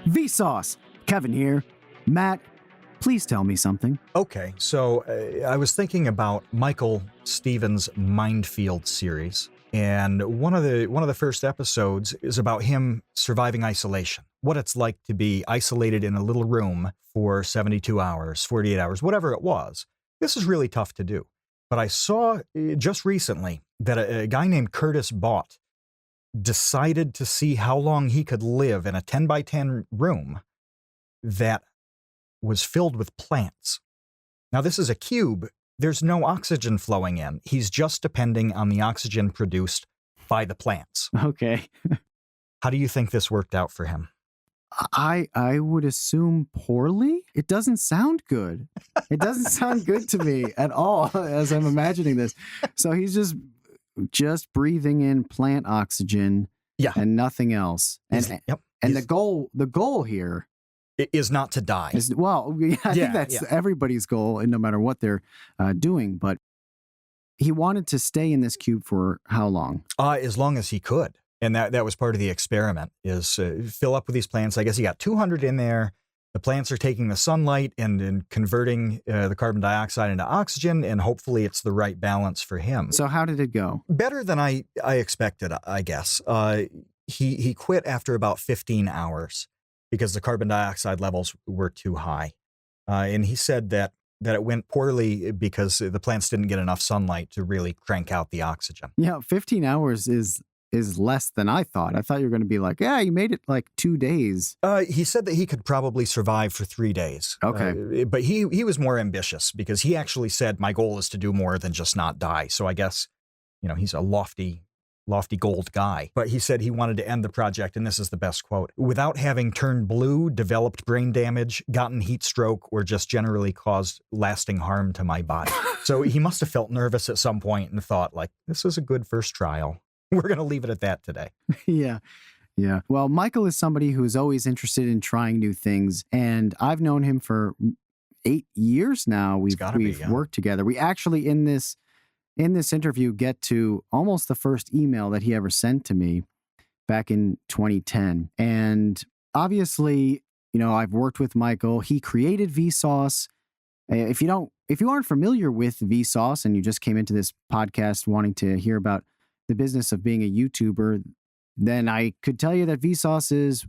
Vsauce! Kevin here. Matt, please tell me something. Okay, so I was thinking about Michael Stevens' Mindfield series, and one of the first episodes is about him surviving isolation, what it's like to be isolated in a little room for 72 hours, 48 hours, whatever it was. This is really tough to do. But I saw just recently that a guy named Curtis Bott decided to see how long he could live in a 10 by 10 room that was filled with plants. Now, this is a cube. There's no oxygen flowing in. He's just depending on the oxygen produced by the plants. Okay. How do you think this worked out for him? I would assume poorly. It doesn't sound good. It doesn't sound good to me at all as I'm imagining this. So he's just breathing in plant oxygen, and nothing else. And the goal here is not to die. I think that's everybody's goal, and no matter what they're doing. But he wanted to stay in this cube for how long? As long as he could. And that was part of the experiment, is fill up with these plants. I guess he got 200 in there. The plants are taking the sunlight and converting the carbon dioxide into oxygen, and hopefully it's the right balance for him. So how did it go? Better than I expected, I guess. He quit after about 15 hours because the carbon dioxide levels were too high. And he said that it went poorly because the plants didn't get enough sunlight to really crank out the oxygen. Yeah, 15 hours is less than I thought. I thought you were going to be like, you made it like 2 days. He said that he could probably survive for 3 days. Okay. But he was more ambitious because he actually said, my goal is to do more than just not die. So I guess, he's a lofty gold guy. But he said he wanted to end the project, and this is the best quote: "Without having turned blue, developed brain damage, gotten heat stroke, or just generally caused lasting harm to my body." So he must have felt nervous at some point and thought, like, this is a good first trial. We're going to leave it at that today. Yeah. Well, Michael is somebody who's always interested in trying new things, and I've known him for 8 years now. We've worked together. We actually, in this interview, get to almost the first email that he ever sent to me back in 2010. And obviously, I've worked with Michael. He created Vsauce. If you aren't familiar with Vsauce and you just came into this podcast wanting to hear about the business of being a YouTuber, then I could tell you that Vsauce is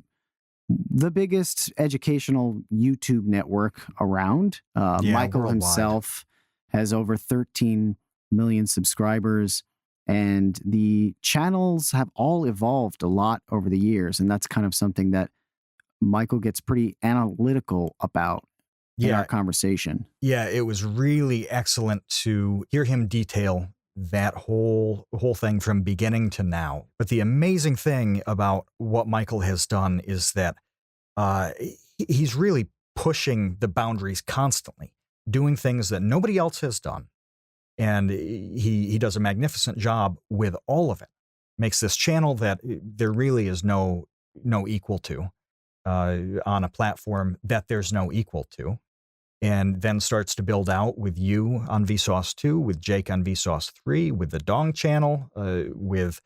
the biggest educational YouTube network around. Michael worldwide himself has over 13 million subscribers, and the channels have all evolved a lot over the years. And that's kind of something that Michael gets pretty analytical about in our conversation. Yeah, it was really excellent to hear him detail that whole thing from beginning to now. But the amazing thing about what Michael has done is that he's really pushing the boundaries constantly, doing things that nobody else has done. And he does a magnificent job with all of it. Makes this channel that there really is no equal to on a platform that there's no equal to. And then starts to build out with you on Vsauce 2, with Jake on Vsauce 3, with the Dong channel, with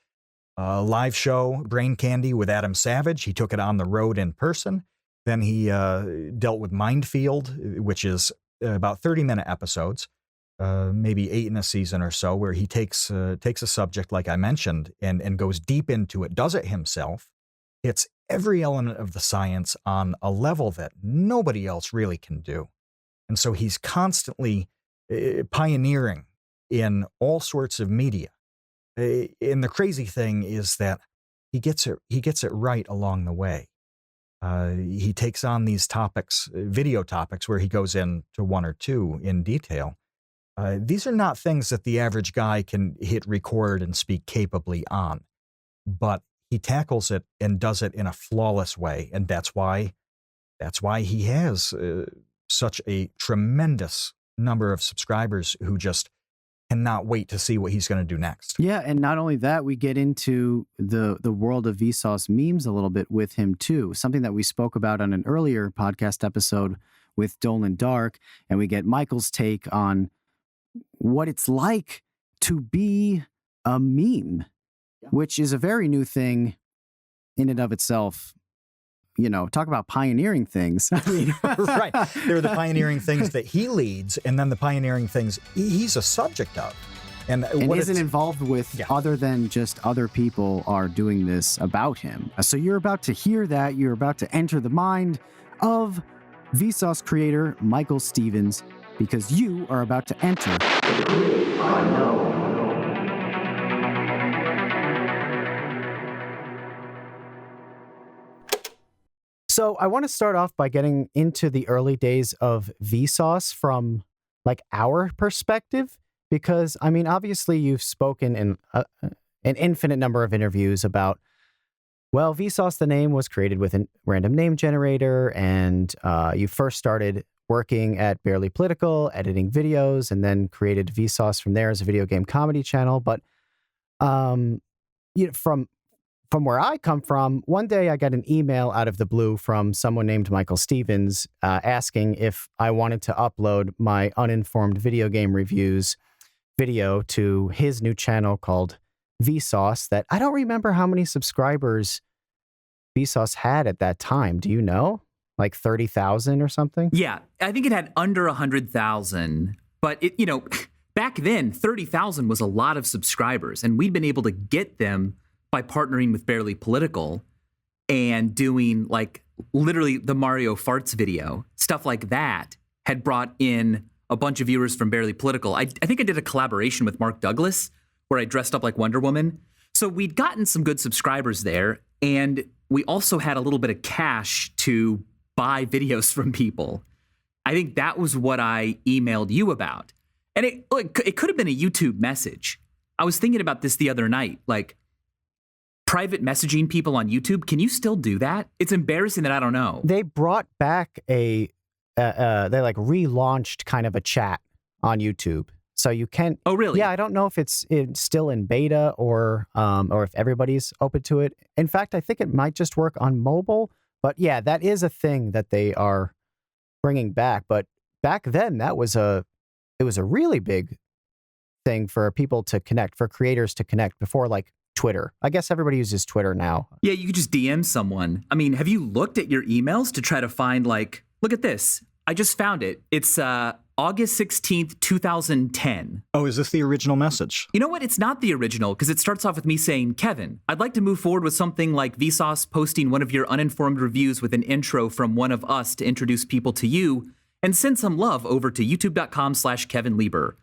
a live show, Brain Candy, with Adam Savage. He took it on the road in person. Then he dealt with Mindfield, which is about 30-minute episodes, maybe 8 in a season or so, where he takes a subject like I mentioned and goes deep into it, does it himself, hits every element of the science on a level that nobody else really can do. And so he's constantly pioneering in all sorts of media. And the crazy thing is that he gets it right along the way. He takes on these topics, video topics, where he goes into 1 or 2 in detail. These are not things that the average guy can hit record and speak capably on, but he tackles it and does it in a flawless way. And that's why he has such a tremendous number of subscribers who just cannot wait to see what he's going to do next. Yeah, and not only that, we get into the world of Vsauce memes a little bit with him too, something that we spoke about on an earlier podcast episode with Dolan Dark, and we get Michael's take on what it's like to be a meme, which is a very new thing in and of itself. talk about pioneering things. I mean, right. There are the pioneering things that he leads, and then the pioneering things he's a subject of. And isn't involved with other than just other people are doing this about him. So you're about to hear that. You're about to enter the mind of Vsauce creator Michael Stevens, because you are about to enter So I want to start off by getting into the early days of Vsauce from like our perspective, because I mean, obviously you've spoken in an infinite number of interviews about, well, Vsauce, the name was created with a random name generator, and you first started working at Barely Political, editing videos, and then created Vsauce from there as a video game comedy channel. But from where I come from, one day I got an email out of the blue from someone named Michael Stevens asking if I wanted to upload my uninformed video game reviews video to his new channel called Vsauce, that I don't remember how many subscribers Vsauce had at that time. Do you know? Like 30,000 or something? Yeah, I think it had under 100,000, but back then 30,000 was a lot of subscribers, and we'd been able to get them by partnering with Barely Political and doing like literally the Mario Farts video. Stuff like that had brought in a bunch of viewers from Barely Political. I think I did a collaboration with Mark Douglas where I dressed up like Wonder Woman. So we'd gotten some good subscribers there, and we also had a little bit of cash to buy videos from people. I think that was what I emailed you about. And it could have been a YouTube message. I was thinking about this the other night, like, private messaging people on YouTube, can you still do that? It's embarrassing that I don't know. They brought back they like relaunched kind of a chat on YouTube. So you can. Oh, really? Yeah, I don't know if it's still in beta or if everybody's open to it. In fact, I think it might just work on mobile. But yeah, that is a thing that they are bringing back. But back then, it was a really big thing for people to connect, for creators to connect before like Twitter. I guess everybody uses Twitter now. Yeah, you could just DM someone. I mean, have you looked at your emails to try to find like, look at this. I just found it. It's August 16th, 2010. Oh, is this the original message? You know what? It's not the original, because it starts off with me saying, Kevin, I'd like to move forward with something like Vsauce posting one of your uninformed reviews with an intro from one of us to introduce people to you, and send some love over to youtube.com/Kevin Lieber.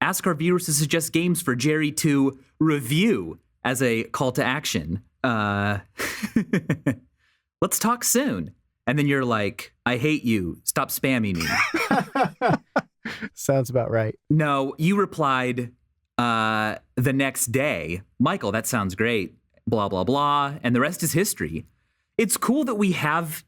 Ask our viewers to suggest games for Jerry to review as a call to action. Let's talk soon. And then you're like, I hate you. Stop spamming me. Sounds about right. No, you replied the next day, Michael, that sounds great. Blah, blah, blah. And the rest is history. It's cool that we have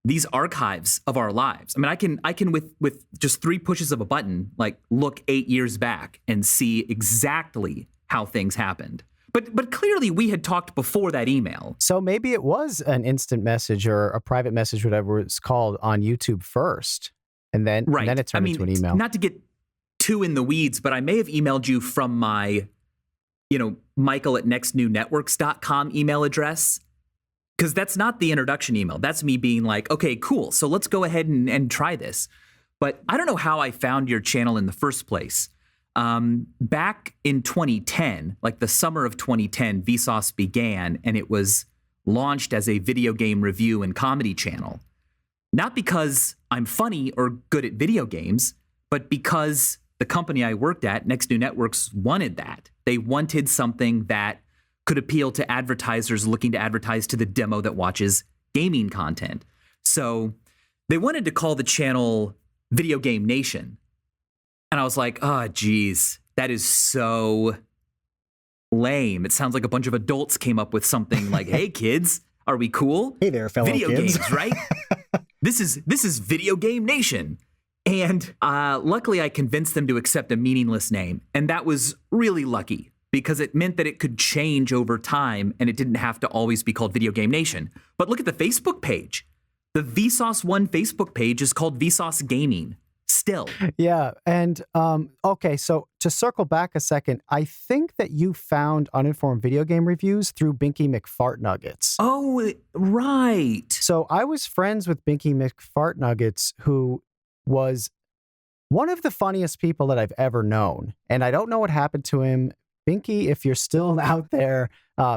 these archives of our lives. I mean, I can with just 3 pushes of a button, like look 8 years back and see exactly how things happened. But clearly we had talked before that email. So maybe it was an instant message or a private message, whatever it's called, on YouTube first. And then, right. And then it turned into an email. Not to get too in the weeds, but I may have emailed you from my, Michael@nextnewnetworks.com email address. Because that's not the introduction email. That's me being like, okay, cool. So let's go ahead and try this. But I don't know how I found your channel in the first place. Back in 2010, like the summer of 2010, Vsauce began, and it was launched as a video game review and comedy channel. Not because I'm funny or good at video games, but because the company I worked at, Next New Networks, wanted that. They wanted something that could appeal to advertisers looking to advertise to the demo that watches gaming content. So they wanted to call the channel Video Game Nation. And I was like, oh, geez, that is so lame. It sounds like a bunch of adults came up with something like, hey, kids, are we cool? Hey there, fellow Video kids. games, right? This is Video Game Nation. And luckily, I convinced them to accept a meaningless name. And that was really lucky, because it meant that it could change over time and it didn't have to always be called Video Game Nation. But look at the Facebook page. The Vsauce 1 Facebook page is called Vsauce Gaming. still. Yeah. And okay, so to circle back a second, I think that you found Uninformed Video Game Reviews through Binky McFartnuggets. Oh, right. So I was friends with Binky McFartnuggets, who was one of the funniest people that I've ever known. And I don't know what happened to him. Binky, if you're still out there,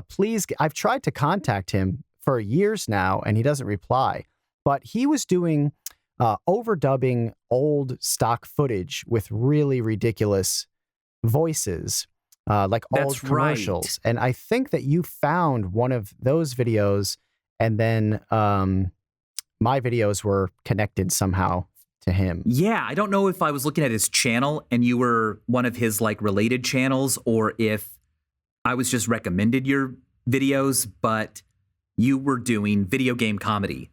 please, I've tried to contact him for years now, and he doesn't reply. But he was doing overdubbing old stock footage with really ridiculous voices, like old commercials. Right. And I think that you found one of those videos, and then my videos were connected somehow to him. Yeah, I don't know if I was looking at his channel and you were one of his like related channels, or if I was just recommended your videos, but you were doing video game comedy.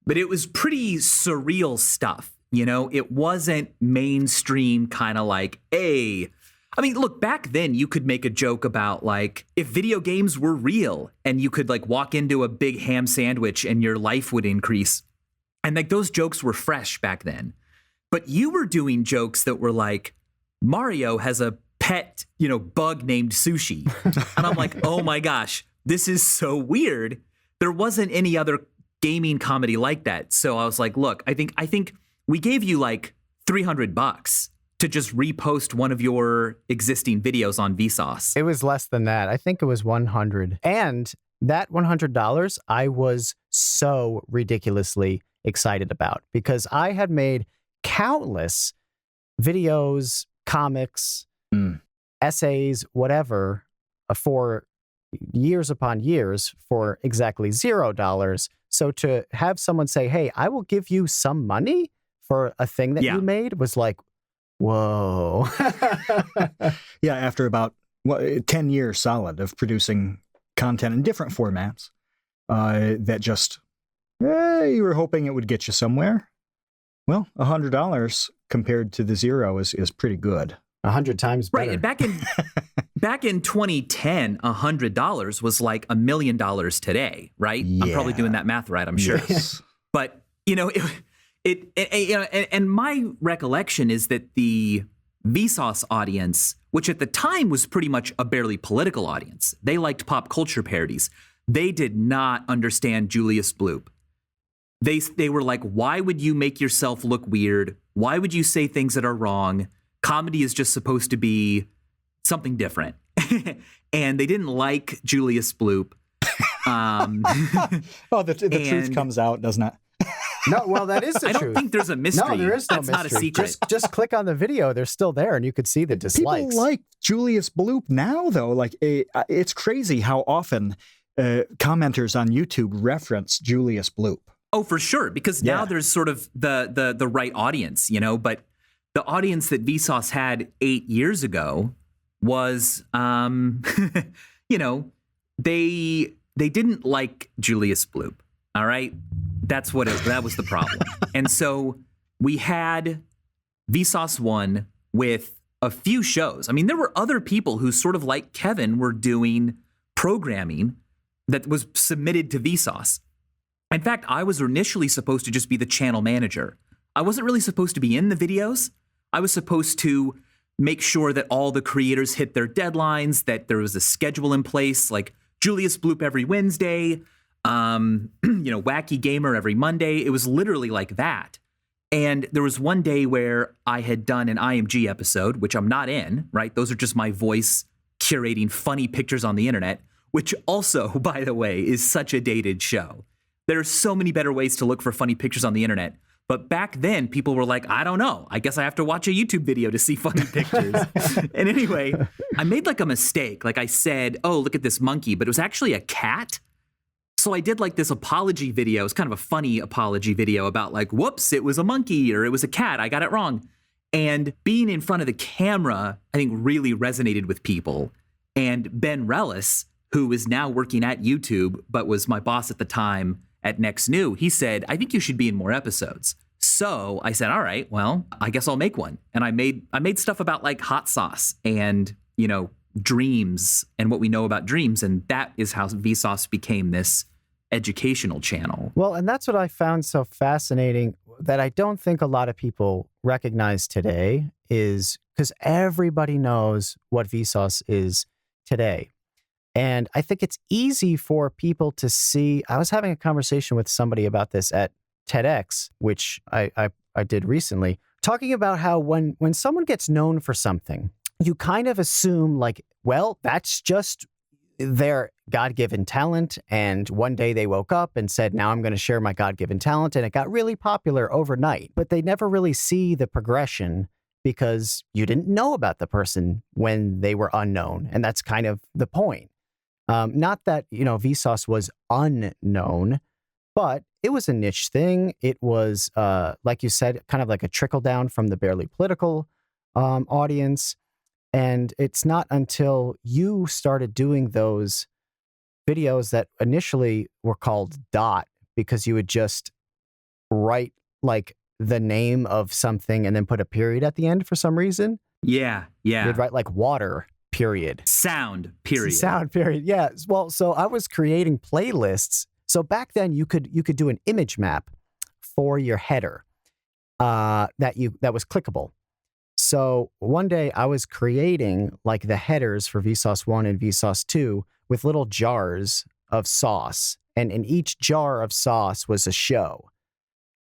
But it was pretty surreal stuff, you know? It wasn't mainstream kind of like, hey, I mean, look, back then you could make a joke about like if video games were real, and you could like walk into a big ham sandwich and your life would increase. And like those jokes were fresh back then. But you were doing jokes that were like, Mario has a pet, you know, bug named Sushi. And I'm like, oh my gosh, this is so weird. There wasn't any other gaming comedy like that. So I was like, look, I think we gave you like $300 to just repost one of your existing videos on Vsauce. It was less than that. I think it was $100. And that $100 I was so ridiculously excited about, because I had made countless videos, comics, essays, whatever, for years upon years for exactly $0. So to have someone say, hey, I will give you some money for a thing that you made was like, whoa. Yeah, after about 10 years solid of producing content in different formats, that just, you were hoping it would get you somewhere. Well, $100 compared to the $0 is pretty good. 100 times better. Right, and back in 2010, $100 was like $1 million today, right? Yeah. I'm probably doing that math right, I'm sure. Yes. But you know, and my recollection is that the Vsauce audience, which at the time was pretty much a barely political audience, they liked pop culture parodies. They did not understand Julius Bloop. They were like, why would you make yourself look weird? Why would you say things that are wrong? Comedy is just supposed to be something different. And they didn't like Julius Bloop. The truth comes out, doesn't it? No, well, that is the truth. I don't think there's a mystery. No, there is no mystery. That's not a secret. Just click on the video. They're still there, and you could see the dislikes. People like Julius Bloop now, though. Like, it's crazy how often commenters on YouTube reference Julius Bloop. Oh, for sure, because now there's sort of the right audience, you know, but the audience that Vsauce had 8 years ago was, you know, they didn't like Julius Bloop, all right? That was the problem. And so we had Vsauce 1 with a few shows. I mean, there were other people who sort of like Kevin were doing programming that was submitted to Vsauce. In fact, I was initially supposed to just be the channel manager. I wasn't really supposed to be in the videos. I was supposed to make sure that all the creators hit their deadlines, that there was a schedule in place, like Julius Bloop every Wednesday, you know, Wacky Gamer every Monday. It was literally like that. And there was one day where I had done an IMG episode, which I'm not in, right? Those are just my voice curating funny pictures on the internet, which also, by the way, is such a dated show. There are so many better ways to look for funny pictures on the internet. But back then, people were like, I don't know. I guess I have to watch a YouTube video to see funny pictures. And anyway, I made like a mistake. Like I said, oh, look at this monkey, but it was actually a cat. So I did like this apology video. It was kind of a funny apology video about like, whoops, it was a monkey or it was a cat. I got it wrong. And being in front of the camera, I think really resonated with people. And Ben Rellis, who is now working at YouTube, but was my boss at the time at Next New, he said, I think you should be in more episodes. So I said, all right, well, I guess I'll make one. And I made stuff about like hot sauce and, you know, dreams and what we know about dreams. And that is how Vsauce became this educational channel. Well, and that's what I found so fascinating. that I don't think a lot of people recognize today is because everybody knows what Vsauce is today. And I think it's easy for people to see. I was having a conversation with somebody about this at TEDx, which I did recently, talking about how when someone gets known for something, you kind of assume like, well, that's just their God-given talent. And one day they woke up and said, now I'm going to share my God-given talent. And it got really popular overnight. But they never really see the progression because you didn't know about the person when they were unknown. And that's kind of the point. Not that, Vsauce was unknown, but it was a niche thing. It was, like you said, kind of like a trickle down from the barely political audience. And it's not until you started doing those videos that initially were called dot, because you would just write like the name of something and then put a period at the end for some reason. Yeah. You'd write like water, period. Sound, period. Sound, period. Yeah. Well, so I was creating playlists. So back then you could do an image map for your header that was clickable. So one day I was creating like the headers for Vsauce 1 and Vsauce 2 with little jars of sauce. And in each jar of sauce was a show.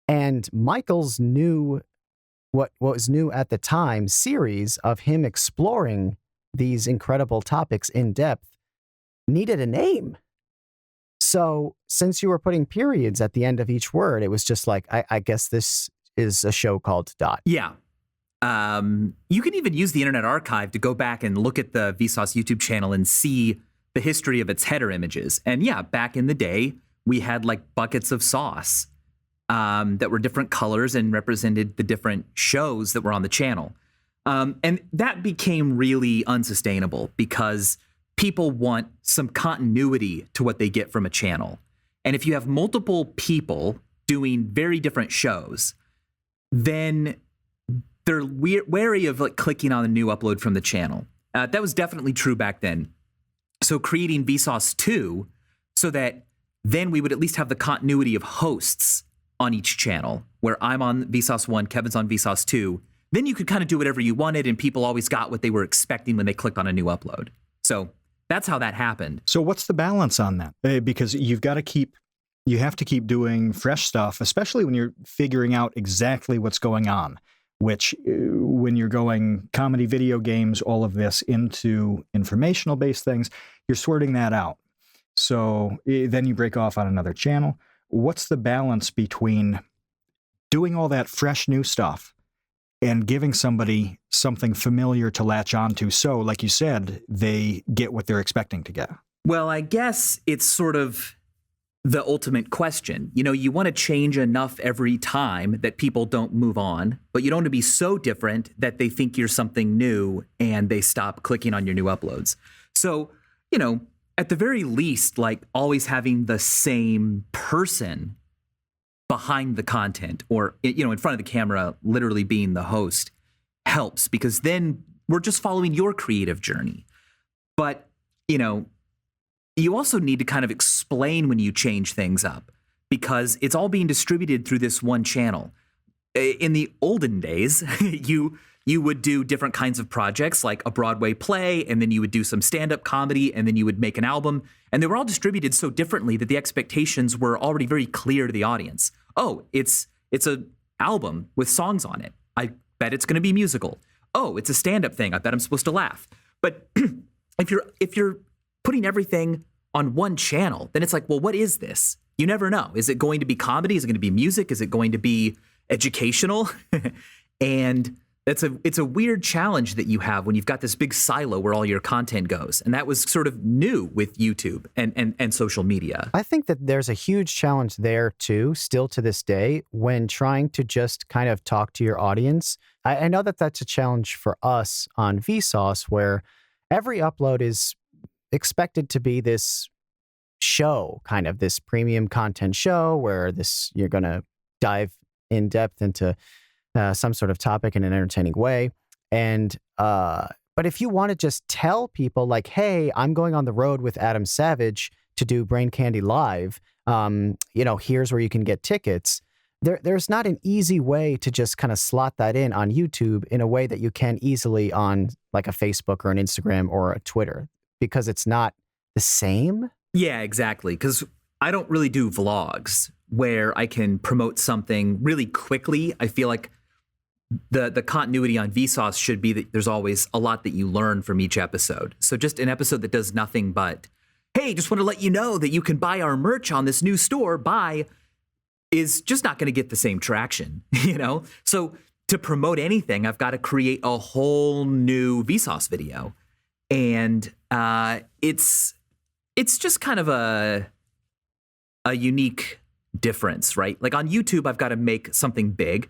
And Michael's new, what was new at the time, series of him exploring these incredible topics in depth needed a name. So since you were putting periods at the end of each word, it was just like, I guess this is a show called dot. Yeah. You can even use the Internet Archive to go back and look at the Vsauce YouTube channel and see the history of its header images. And yeah, back in the day, we had like buckets of sauce that were different colors and represented the different shows that were on the channel. And that became really unsustainable because people want some continuity to what they get from a channel. And if you have multiple people doing very different shows, then they're wary of like clicking on a new upload from the channel. That was definitely true back then. So creating Vsauce 2 so that then we would at least have the continuity of hosts on each channel, where I'm on Vsauce 1, Kevin's on Vsauce 2. Then you could kind of do whatever you wanted and people always got what they were expecting when they clicked on a new upload. So that's how that happened. So what's the balance on that? Because you have to keep doing fresh stuff, especially when you're figuring out exactly what's going on, which when you're going comedy, video games, all of this into informational-based things, you're sorting that out. So then you break off on another channel. What's the balance between doing all that fresh new stuff and giving somebody something familiar to latch onto so, like you said, they get what they're expecting to get? Well, I guess it's sort of the ultimate question. You want to change enough every time that people don't move on, but you don't want to be so different that they think you're something new and they stop clicking on your new uploads. So, at the very least, like always having the same person behind the content or, in front of the camera, literally being the host helps, because then we're just following your creative journey. But, you also need to kind of explain when you change things up, because it's all being distributed through this one channel. In the olden days, you would do different kinds of projects like a Broadway play, and then you would do some stand-up comedy, and then you would make an album. And they were all distributed so differently that the expectations were already very clear to the audience. Oh, it's an album with songs on it. I bet it's going to be musical. Oh, it's a stand-up thing. I bet I'm supposed to laugh. But if you're putting everything on one channel, then it's like, well, what is this? You never know. Is it going to be comedy? Is it going to be music? Is it going to be educational? And it's a weird challenge that you have when you've got this big silo where all your content goes. And that was sort of new with YouTube and social media. I think that there's a huge challenge there too, still to this day, when trying to just kind of talk to your audience. I know that that's a challenge for us on Vsauce, where every upload is expected to be this show, kind of this premium content show where you're going to dive in depth into some sort of topic in an entertaining way. And but if you want to just tell people like, hey, I'm going on the road with Adam Savage to do Brain Candy Live, here's where you can get tickets, there's not an easy way to just kind of slot that in on YouTube in a way that you can easily on like a Facebook or an Instagram or a Twitter, because it's not the same. Yeah, exactly. Because I don't really do vlogs where I can promote something really quickly. I feel like the continuity on Vsauce should be that there's always a lot that you learn from each episode. So just an episode that does nothing but, hey, just want to let you know that you can buy our merch on this new store, buy, is just not going to get the same traction, you know? So to promote anything, I've got to create a whole new Vsauce video. And it's just kind of a unique difference, right? Like on YouTube, I've got to make something big.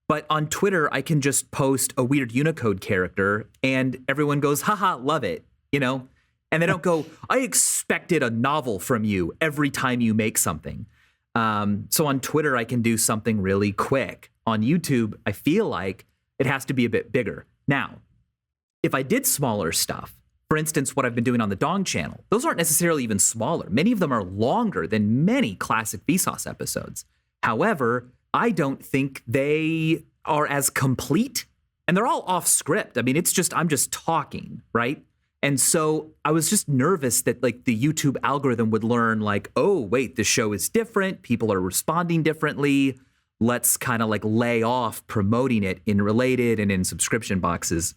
But on Twitter, I can just post a weird Unicode character and everyone goes, haha, love it, you know? And they don't go, I expected a novel from you every time you make something. So on Twitter, I can do something really quick. On YouTube, I feel like it has to be a bit bigger. Now, if I did smaller stuff, for instance, what I've been doing on the Dong channel, those aren't necessarily even smaller. Many of them are longer than many classic Vsauce episodes. However, I don't think they are as complete, and they're all off script. I mean, I'm just talking, right? And so I was just nervous that like the YouTube algorithm would learn like, oh, wait, the show is different. People are responding differently. Let's kind of like lay off promoting it in related and in subscription boxes.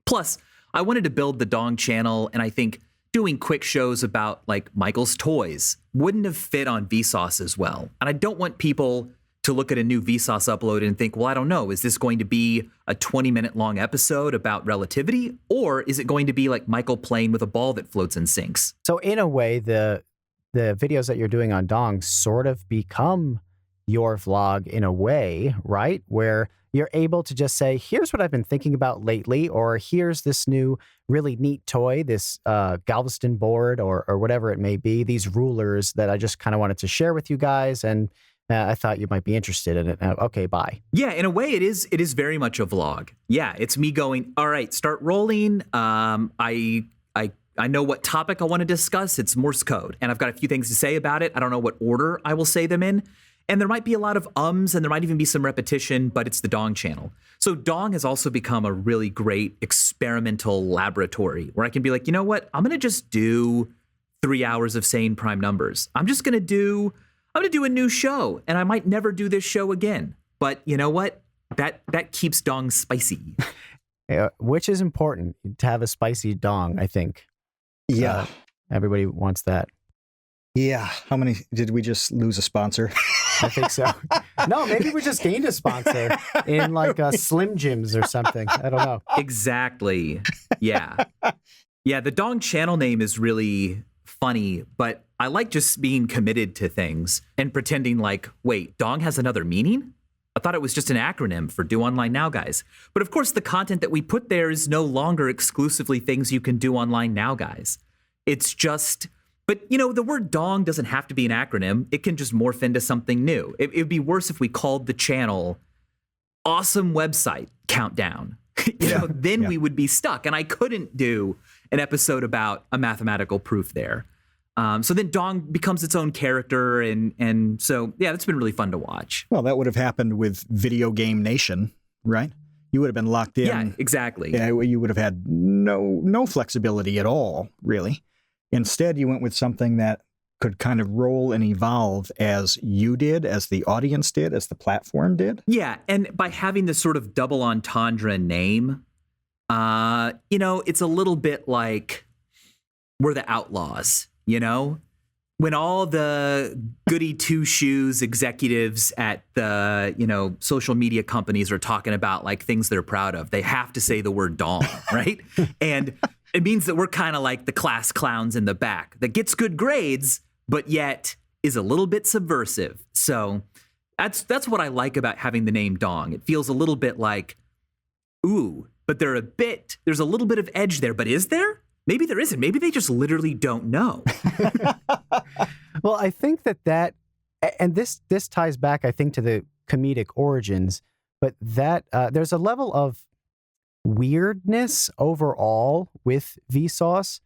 Plus, I wanted to build the Dong channel, and I think doing quick shows about like Michael's toys wouldn't have fit on Vsauce as well. And I don't want people to look at a new Vsauce upload and think, well, I don't know, is this going to be a 20-minute long episode about relativity? Or is it going to be like Michael playing with a ball that floats and sinks? So in a way, the videos that you're doing on Dong sort of become your vlog in a way, right? Where you're able to just say, here's what I've been thinking about lately, or here's this new really neat toy, this Galveston board or whatever it may be, these rulers that I just kind of wanted to share with you guys. And I thought you might be interested in it. Okay, bye. Yeah, in a way, it is very much a vlog. Yeah, it's me going, all right, start rolling. I know what topic I want to discuss. It's Morse code, and I've got a few things to say about it. I don't know what order I will say them in. And there might be a lot of ums, and there might even be some repetition, but it's the Dong channel. So Dong has also become a really great experimental laboratory where I can be like, you know what? I'm going to just do 3 hours of saying prime numbers. I'm going to do a new show, and I might never do this show again. But you know what? That keeps Dong spicy. Yeah, which is important to have a spicy Dong, I think. Yeah. Everybody wants that. Yeah. How many did we just lose a sponsor? I think so. No, maybe we just gained a sponsor in like Slim Jims or something. I don't know. Exactly. Yeah. Yeah, the Dong channel name is really funny, but I like just being committed to things and pretending like, wait, Dong has another meaning? I thought it was just an acronym for Do Online Now, guys. But of course, the content that we put there is no longer exclusively things you can do online now, guys. It's just, but you know, the word Dong doesn't have to be an acronym. It can just morph into something new. It would be worse if we called the channel Awesome Website Countdown. Then we would be stuck, and I couldn't do an episode about a mathematical proof there. So then Dong becomes its own character, and so, yeah, that's been really fun to watch. Well, that would have happened with Video Game Nation, right? You would have been locked in. Yeah, exactly. Yeah, you would have had no flexibility at all, really. Instead, you went with something that could kind of roll and evolve as you did, as the audience did, as the platform did. Yeah, and by having this sort of double entendre name, it's a little bit like we're the Outlaws. You know, when all the goody two-shoes executives at the, social media companies are talking about like things they're proud of, they have to say the word Dong, right? And it means that we're kind of like the class clowns in the back that gets good grades, but yet is a little bit subversive. So that's what I like about having the name Dong. It feels a little bit like, ooh, but there's a little bit of edge there, but is there? Maybe there isn't. Maybe they just literally don't know. Well, I think that, and this ties back, I think, to the comedic origins, but that there's a level of weirdness overall with Vsauce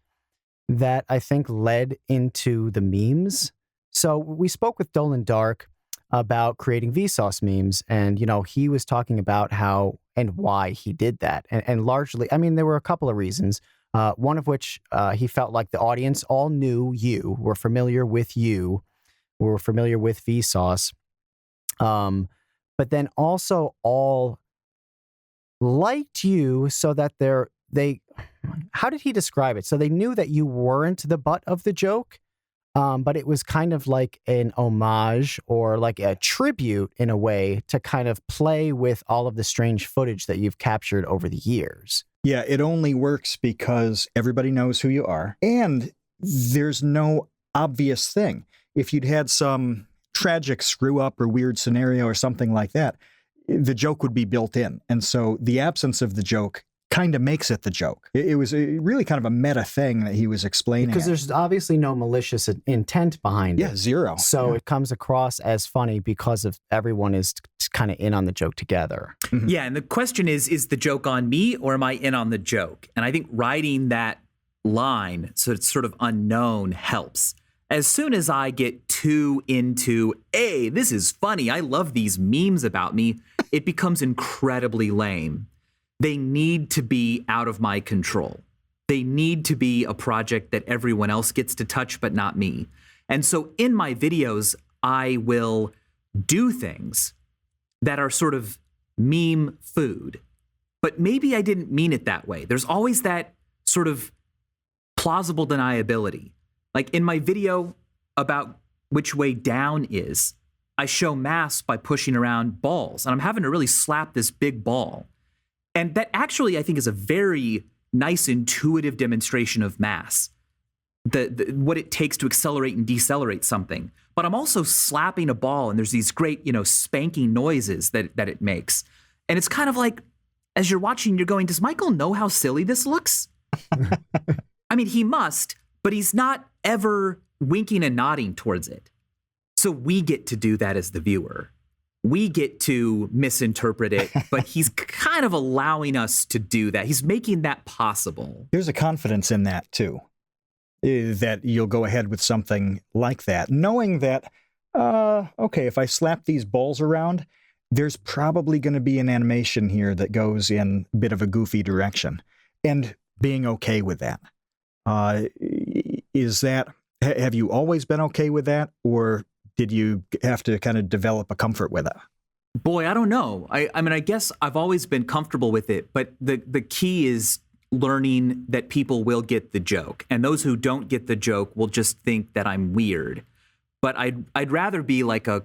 that I think led into the memes. So we spoke with Dolan Dark about creating Vsauce memes. And, he was talking about how and why he did that. And largely, I mean, there were a couple of reasons. One of which he felt like the audience all knew you, were familiar with Vsauce. But then also all liked you so that how did he describe it? So they knew that you weren't the butt of the joke, but it was kind of like an homage or like a tribute in a way to kind of play with all of the strange footage that you've captured over the years. Yeah, it only works because everybody knows who you are, and there's no obvious thing. If you'd had some tragic screw-up or weird scenario or something like that, the joke would be built in. And so the absence of the joke kind of makes it the joke. It was really kind of a meta thing that he was explaining. Because there's obviously no malicious intent behind it. Yeah, zero. So it comes across as funny because of everyone is kind of in on the joke together. Mm-hmm. Yeah, and the question is the joke on me or am I in on the joke? And I think writing that line so it's sort of unknown helps. As soon as I get too into, hey, this is funny, I love these memes about me, it becomes incredibly lame. They need to be out of my control. They need to be a project that everyone else gets to touch, but not me. And so in my videos, I will do things that are sort of meme food, but maybe I didn't mean it that way. There's always that sort of plausible deniability. Like in my video about which way down is, I show mass by pushing around balls, and I'm having to really slap this big ball. And that actually, I think, is a very nice, intuitive demonstration of mass, what it takes to accelerate and decelerate something. But I'm also slapping a ball, and there's these great, spanking noises that it makes. And it's kind of like, as you're watching, you're going, does Michael know how silly this looks? I mean, he must, but he's not ever winking and nodding towards it. So we get to do that as the viewer. We get to misinterpret it, but he's kind of allowing us to do that. He's making that possible. There's a confidence in that, too, that you'll go ahead with something like that, knowing that, okay, if I slap these balls around, there's probably going to be an animation here that goes in a bit of a goofy direction, and being okay with that. Have you always been okay with that, or did you have to kind of develop a comfort with it? Boy, I don't know. I mean, I guess I've always been comfortable with it, but the key is learning that people will get the joke, and those who don't get the joke will just think that I'm weird. But I'd rather be like a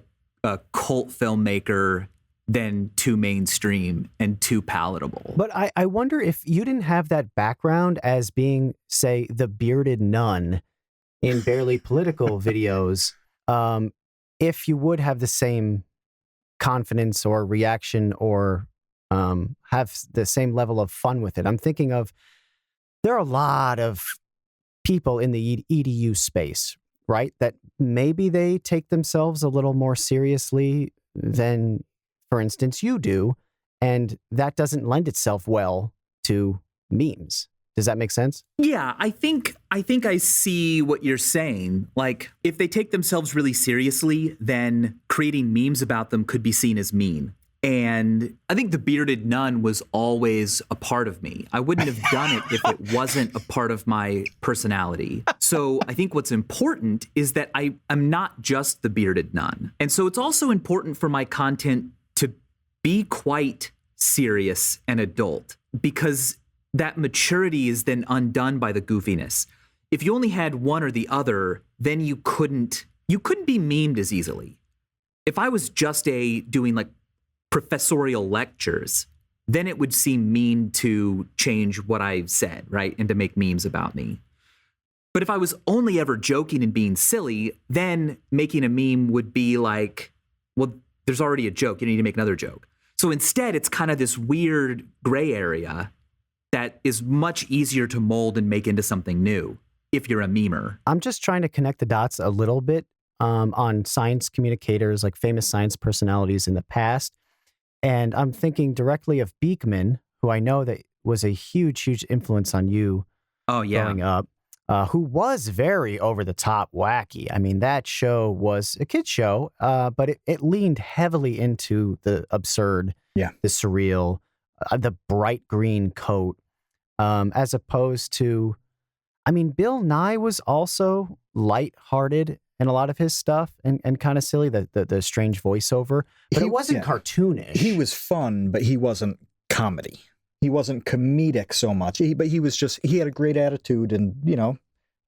cult filmmaker than too mainstream and too palatable. But I wonder if you didn't have that background as being, say, the bearded nun in barely political videos, if you would have the same confidence or reaction or have the same level of fun with it. I'm thinking of, there are a lot of people in the EDU space, right? That maybe they take themselves a little more seriously than, for instance, you do. And that doesn't lend itself well to memes. Does that make sense? Yeah, I think I see what you're saying. Like, if they take themselves really seriously, then creating memes about them could be seen as mean. And I think the bearded nun was always a part of me. I wouldn't have done it if it wasn't a part of my personality. So I think what's important is that I'm not just the bearded nun. And so it's also important for my content to be quite serious and adult, because that maturity is then undone by the goofiness. If you only had one or the other, then you couldn't be memed as easily. If I was just doing like professorial lectures, then it would seem mean to change what I've said, right? And to make memes about me. But if I was only ever joking and being silly, then making a meme would be like, well, there's already a joke. You need to make another joke. So instead, it's kind of this weird gray area that is much easier to mold and make into something new if you're a memer. I'm just trying to connect the dots a little bit on science communicators, like famous science personalities in the past. And I'm thinking directly of Beekman, who I know that was a huge, huge influence on you growing up. who was very over-the-top wacky. I mean, that show was a kid's show, but it leaned heavily into the absurd, the surreal, the bright green coat, as opposed to, I mean, Bill Nye was also lighthearted in a lot of his stuff and kind of silly, the strange voiceover, but it wasn't cartoonish. He was fun, but he wasn't comedy. He wasn't comedic so much, but he had a great attitude, and,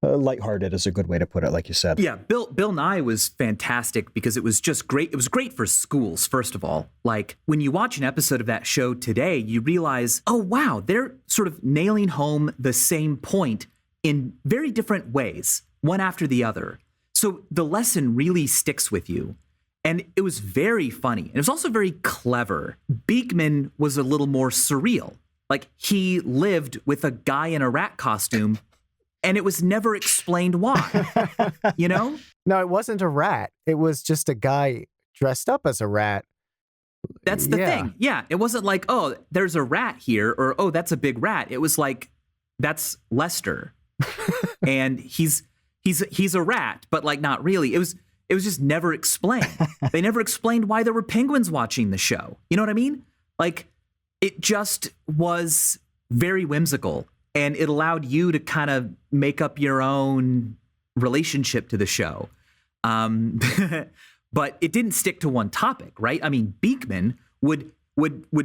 lighthearted is a good way to put it, like you said. Yeah, Bill Nye was fantastic because it was just great. It was great for schools, first of all. Like, when you watch an episode of that show today, you realize, oh, wow, they're sort of nailing home the same point in very different ways, one after the other. So the lesson really sticks with you. And it was very funny. And it was also very clever. Beekman was a little more surreal. Like, he lived with a guy in a rat costume, and it was never explained why. No, it wasn't a rat. It was just a guy dressed up as a rat. That's the thing. Yeah. It wasn't like, oh, there's a rat here, or, oh, that's a big rat. It was like, that's Lester. And he's a rat, but like, not really. It was just never explained. They never explained why there were penguins watching the show. You know what I mean? Like, it just was very whimsical, and it allowed you to kind of make up your own relationship to the show. But it didn't stick to one topic, right? I mean, Beekman would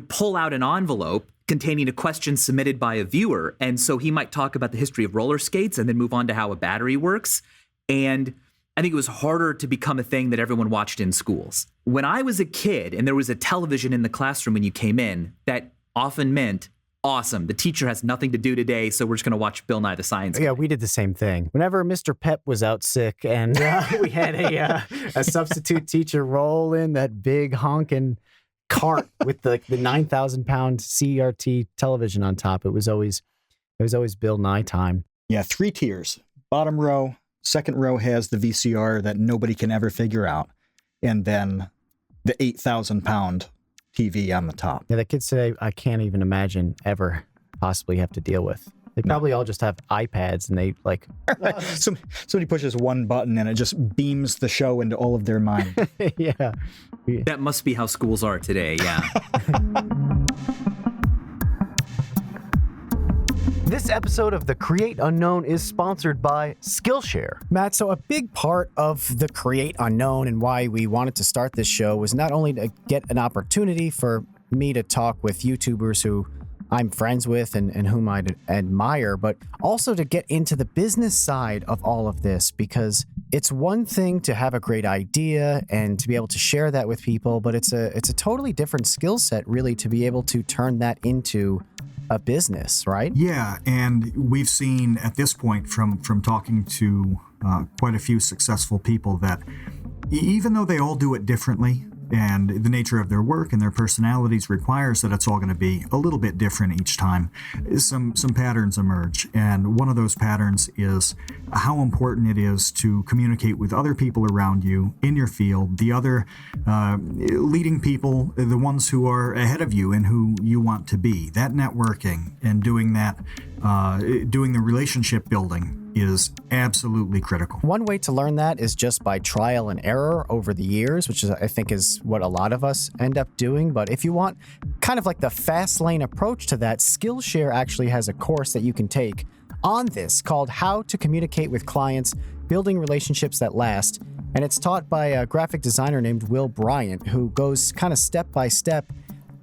pull out an envelope containing a question submitted by a viewer. And so he might talk about the history of roller skates and then move on to how a battery works. And I think it was harder to become a thing that everyone watched in schools. When I was a kid and there was a television in the classroom when you came in, that often meant, awesome, the teacher has nothing to do today, so we're just going to watch Bill Nye the Science Guy. Yeah, we did the same thing. Whenever Mr. Pep was out sick and we had a substitute teacher roll in that big honking cart with the 9,000-pound CRT television on top, it was always Bill Nye time. Yeah, 3 tiers. Bottom row, second row has the VCR that nobody can ever figure out, and then the 8,000-pound TV on the top. Yeah, the kids today, I can't even imagine ever possibly have to deal with. They probably all just have iPads, and they like... Somebody pushes one button and it just beams the show into all of their mind. Yeah. That must be how schools are today, yeah. This episode of The Create Unknown is sponsored by SKILLSHARE. Matt, so a big part of The Create Unknown and why we wanted to start this show was not only to get an opportunity for me to talk with YouTubers who I'm friends with and whom I admire, but also to get into the business side of all of this, because it's one thing to have a great idea and to be able to share that with people, but it's a totally different skill set, really, to be able to turn that into a business, right? Yeah, and we've seen at this point from talking to quite a few successful people that even though they all do it differently, and the nature of their work and their personalities requires that it's all going to be a little bit different each time, some patterns emerge. And one of those patterns is how important it is to communicate with other people around you in your field, the other leading people, the ones who are ahead of you and who you want to be. That networking and doing that, doing the relationship building is absolutely critical. One way to learn that is just by trial and error over the years, which is, I think, is what a lot of us end up doing. But if you want kind of like the fast lane approach to that, SKILLSHARE actually has a course that you can take on this called How to Communicate with Clients, Building Relationships That Last. And it's taught by a graphic designer named Will Bryant, who goes kind of step by step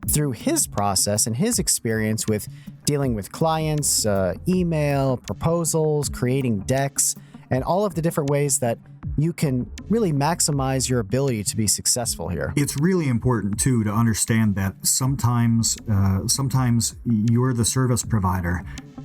through his process and his experience with dealing with clients, email, proposals, creating decks, and all of the different ways that you can really maximize your ability to be successful here. It's really important, too, to understand that sometimes you're the service provider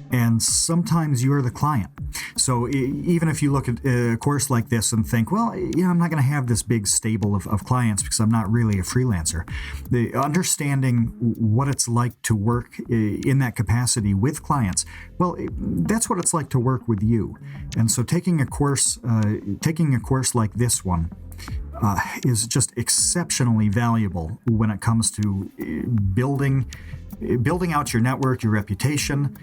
and sometimes you're the client. So even if you look at a course like this and think, well, I'm not going to have this big stable of clients because I'm not really a freelancer. The understanding what it's like to work in that capacity with clients, well, that's what it's like to work with you. And so taking a course like this one is just exceptionally valuable when it comes to building out your network, your reputation,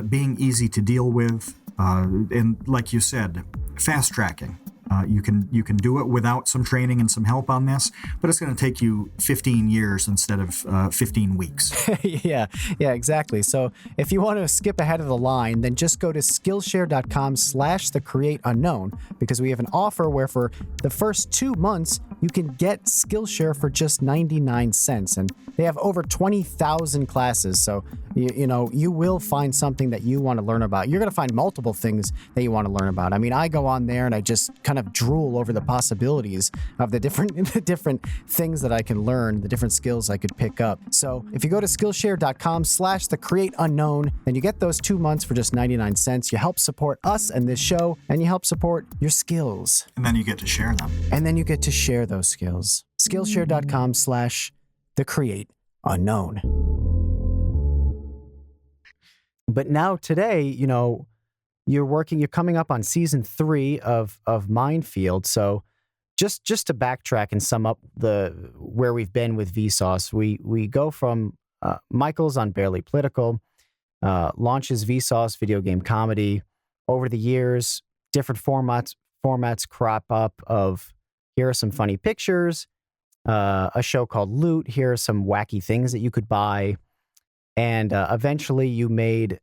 being easy to deal with, And like you said, fast tracking. You can do it without some training and some help on this, but it's going to take you 15 years instead of 15 weeks. Yeah, exactly. So if you want to skip ahead of the line, then just go to Skillshare.com/thecreateunknown, because we have an offer where for the first 2 months, you can get Skillshare for just 99 cents. And they have over 20,000 classes. So, you will find something that you want to learn about. You're going to find multiple things that you want to learn about. I mean, I go on there and I just kind of drool over the possibilities of the different things that I can learn, the different skills I could pick up. So if you go to Skillshare.com/thecreateunknown, then you get those 2 months for just 99 cents. You help support us and this show, and you help support your skills. And then you get to share them. And then you get to share those skills. Skillshare.com/thecreateunknown. But now today, you're coming up on season 3 of Mindfield. So just to backtrack and sum up where we've been with Vsauce, we go from Michael's on Barely Political, launches Vsauce video game comedy. Over the years, different formats crop up of, here are some funny pictures, a show called Loot, here are some wacky things that you could buy. And eventually you made,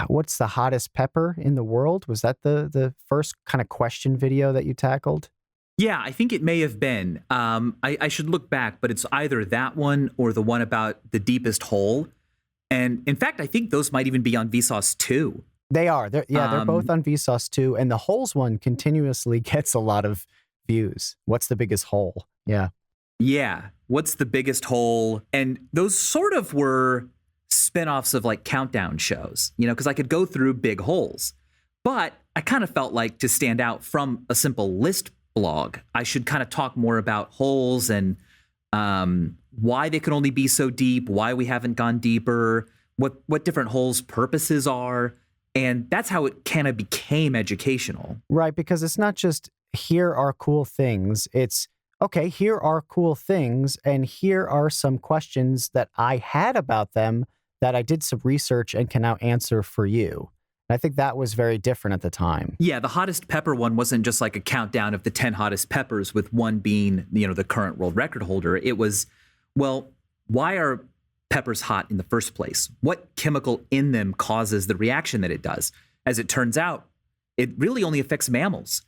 what's the hottest pepper in the world? Was that the first kind of question video that you tackled? Yeah, I think it may have been. I should look back, but it's either that one or the one about the deepest hole. And in fact, I think those might even be on Vsauce 2. They are. They're both on Vsauce 2. And the holes one continuously gets a lot of views. What's the biggest hole? Yeah. Yeah. What's the biggest hole? And those sort of were spinoffs of like countdown shows, because I could go through big holes. But I kind of felt like to stand out from a simple list blog, I should kind of talk more about holes and why they could only be so deep, why we haven't gone deeper, what different holes' purposes are. And that's how it kind of became educational. Right, because it's not just here are cool things. It's, okay, here are cool things, and here are some questions that I had about them that I did some research and can now answer for you. And I think that was very different at the time. Yeah, the hottest pepper one wasn't just like a countdown of the 10 hottest peppers with one being, the current world record holder. It was, well, why are peppers hot in the first place? What chemical in them causes the reaction that it does? As it turns out, it really only affects mammals.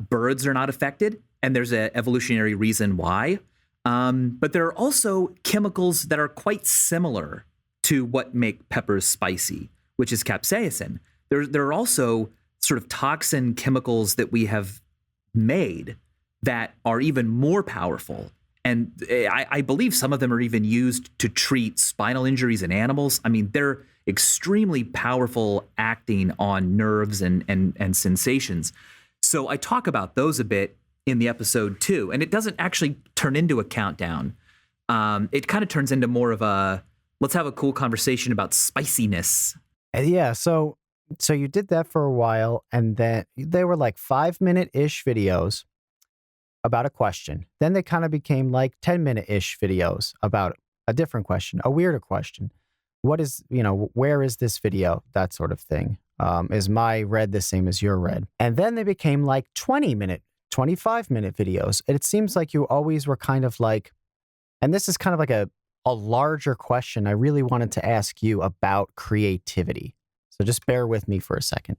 Birds are not affected, and there's an evolutionary reason why. But there are also chemicals that are quite similar to what make peppers spicy, which is capsaicin. There are also sort of toxin chemicals that we have made that are even more powerful. And I believe some of them are even used to treat spinal injuries in animals. I mean, they're extremely powerful, acting on nerves and sensations. So I talk about those a bit in the episode too. And it doesn't actually turn into a countdown. It kind of turns into more of a, let's have a cool conversation about spiciness. Yeah, so you did that for a while, and then they were like 5-minute-ish videos about a question. Then they kind of became like 10-minute-ish videos about a different question, a weirder question. What is, where is this video? That sort of thing. Is my read the same as your read? And then they became like 20-minute, 25-minute videos. And it seems like you always were kind of like, and this is kind of like a larger question I really wanted to ask you about creativity. So just bear with me for a second.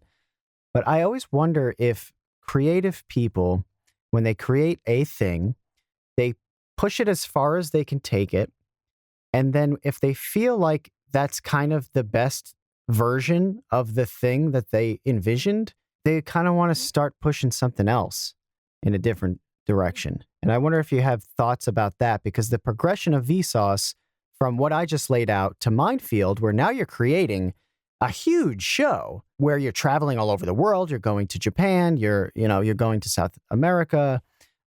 But I always wonder if creative people, when they create a thing, they push it as far as they can take it. And then if they feel like that's kind of the best version of the thing that they envisioned, they kind of want to start pushing something else in a different direction. And I wonder if you have thoughts about that, because the progression of Vsauce from what I just laid out to Mindfield, where now you're creating a huge show where you're traveling all over the world, you're going to Japan, you're going to South America.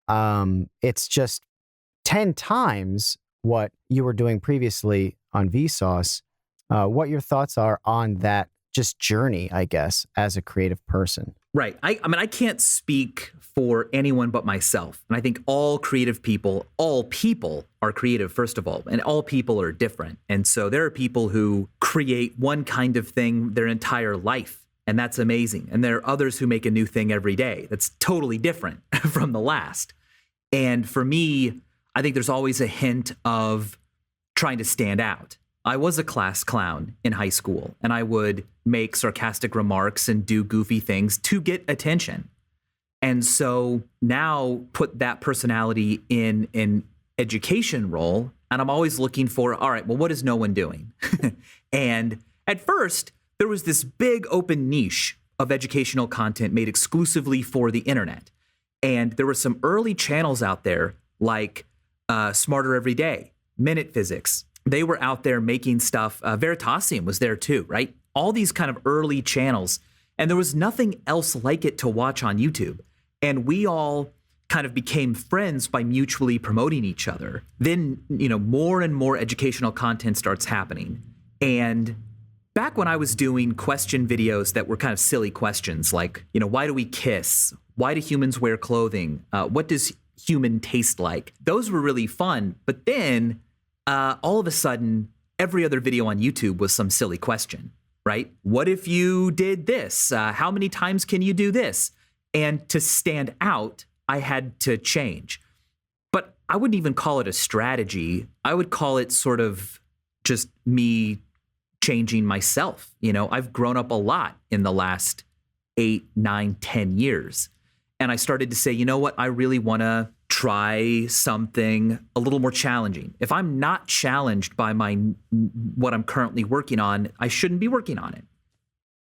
It's just 10 times what you were doing previously on Vsauce. What your thoughts are on that just journey, I guess, as a creative person. Right. I mean, I can't speak for anyone but myself. And I think all people are creative, first of all, and all people are different. And so there are people who create one kind of thing their entire life, and that's amazing. And there are others who make a new thing every day that's totally different from the last. And for me, I think there's always a hint of trying to stand out. I was a class clown in high school, and I would make sarcastic remarks and do goofy things to get attention. And so now put that personality in an education role, and I'm always looking for, all right, well, what is no one doing? And at first, there was this big open niche of educational content made exclusively for the internet. And there were some early channels out there like Smarter Every Day, Minute Physics. They were out there making stuff. Veritasium was there too, right? All these kind of early channels. And there was nothing else like it to watch on YouTube. And we all kind of became friends by mutually promoting each other. Then, more and more educational content starts happening. And back when I was doing question videos that were kind of silly questions, like, why do we kiss? Why do humans wear clothing? What does human taste like? Those were really fun. But then all of a sudden, every other video on YouTube was some silly question, right? What if you did this? How many times can you do this? And to stand out, I had to change. But I wouldn't even call it a strategy. I would call it sort of just me changing myself. I've grown up a lot in the last 8, 9, 10 years. And I started to say, you know what? I really want to try something a little more challenging. If I'm not challenged by what I'm currently working on, I shouldn't be working on it.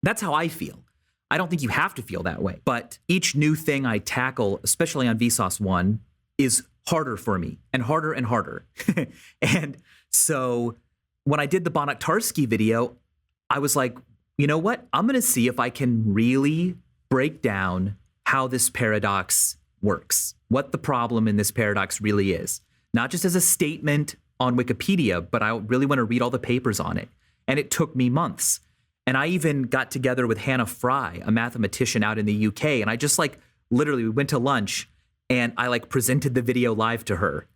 That's how I feel. I don't think you have to feel that way. But each new thing I tackle, especially on Vsauce 1, is harder for me and harder and harder. And so when I did the Bonaktarski video, I was like, you know what? I'm going to see if I can really break down how this paradox works, what the problem in this paradox really is. Not just as a statement on Wikipedia, but I really want to read all the papers on it. And it took me months. And I even got together with Hannah Fry, a mathematician out in the UK. And I just literally we went to lunch and I presented the video live to her.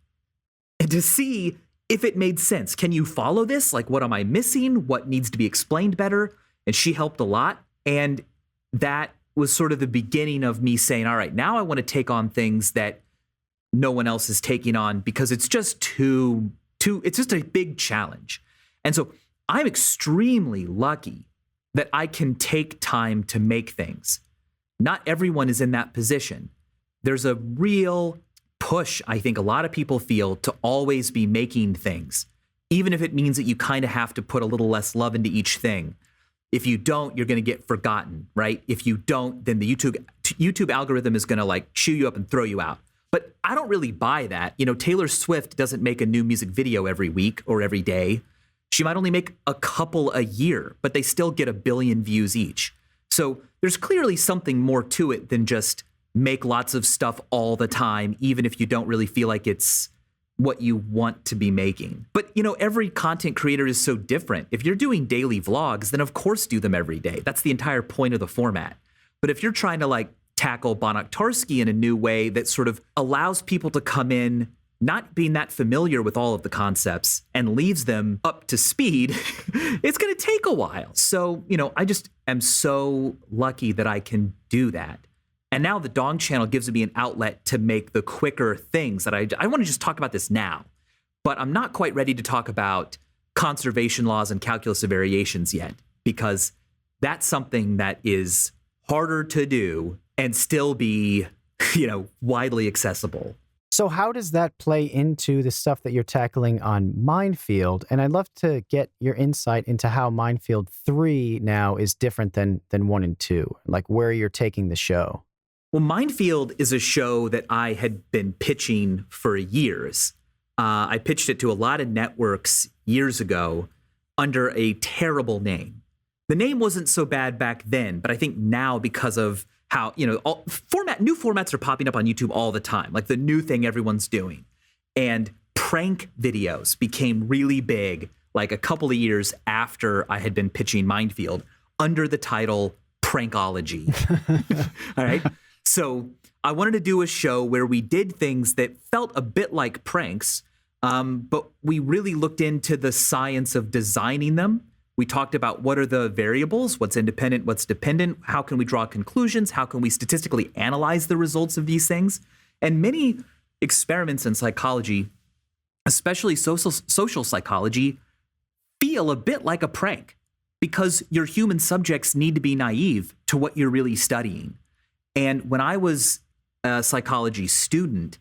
And to see if it made sense. Can you follow this? What am I missing? What needs to be explained better? And she helped a lot. And that was sort of the beginning of me saying, all right, now I want to take on things that no one else is taking on because it's just it's just a big challenge. And so I'm extremely lucky that I can take time to make things. Not everyone is in that position. There's a real push, I think a lot of people feel, to always be making things, even if it means that you kind of have to put a little less love into each thing. If you don't, you're going to get forgotten, right? If you don't, then the YouTube algorithm is going to chew you up and throw you out. But I don't really buy that. Taylor Swift doesn't make a new music video every week or every day. She might only make a couple a year, but they still get 1 billion views each. So there's clearly something more to it than just make lots of stuff all the time, even if you don't really feel like it's what you want to be making. But, every content creator is so different. If you're doing daily vlogs, then of course do them every day. That's the entire point of the format. But if you're trying to tackle Bonaktarski in a new way that sort of allows people to come in not being that familiar with all of the concepts and leaves them up to speed, it's going to take a while. So, I just am so lucky that I can do that. And now the Dong channel gives me an outlet to make the quicker things that I want to just talk about this now. But I'm not quite ready to talk about conservation laws and calculus of variations yet, because that's something that is harder to do and still be, widely accessible. So how does that play into the stuff that you're tackling on Mindfield? And I'd love to get your insight into how Mindfield 3 now is different than 1 and 2, where you're taking the show. Well, Mindfield is a show that I had been pitching for years. I pitched it to a lot of networks years ago under a terrible name. The name wasn't so bad back then, but I think now because of how, new formats are popping up on YouTube all the time, the new thing everyone's doing. And prank videos became really big, a couple of years after I had been pitching Mindfield under the title Prankology. All right. So I wanted to do a show where we did things that felt a bit like pranks, but we really looked into the science of designing them We talked about what are the variables, what's independent, what's dependent, how can we draw conclusions, how can we statistically analyze the results of these things. And many experiments in psychology, especially social psychology, feel a bit like a prank because your human subjects need to be naive to what you're really studying. And when I was a psychology student,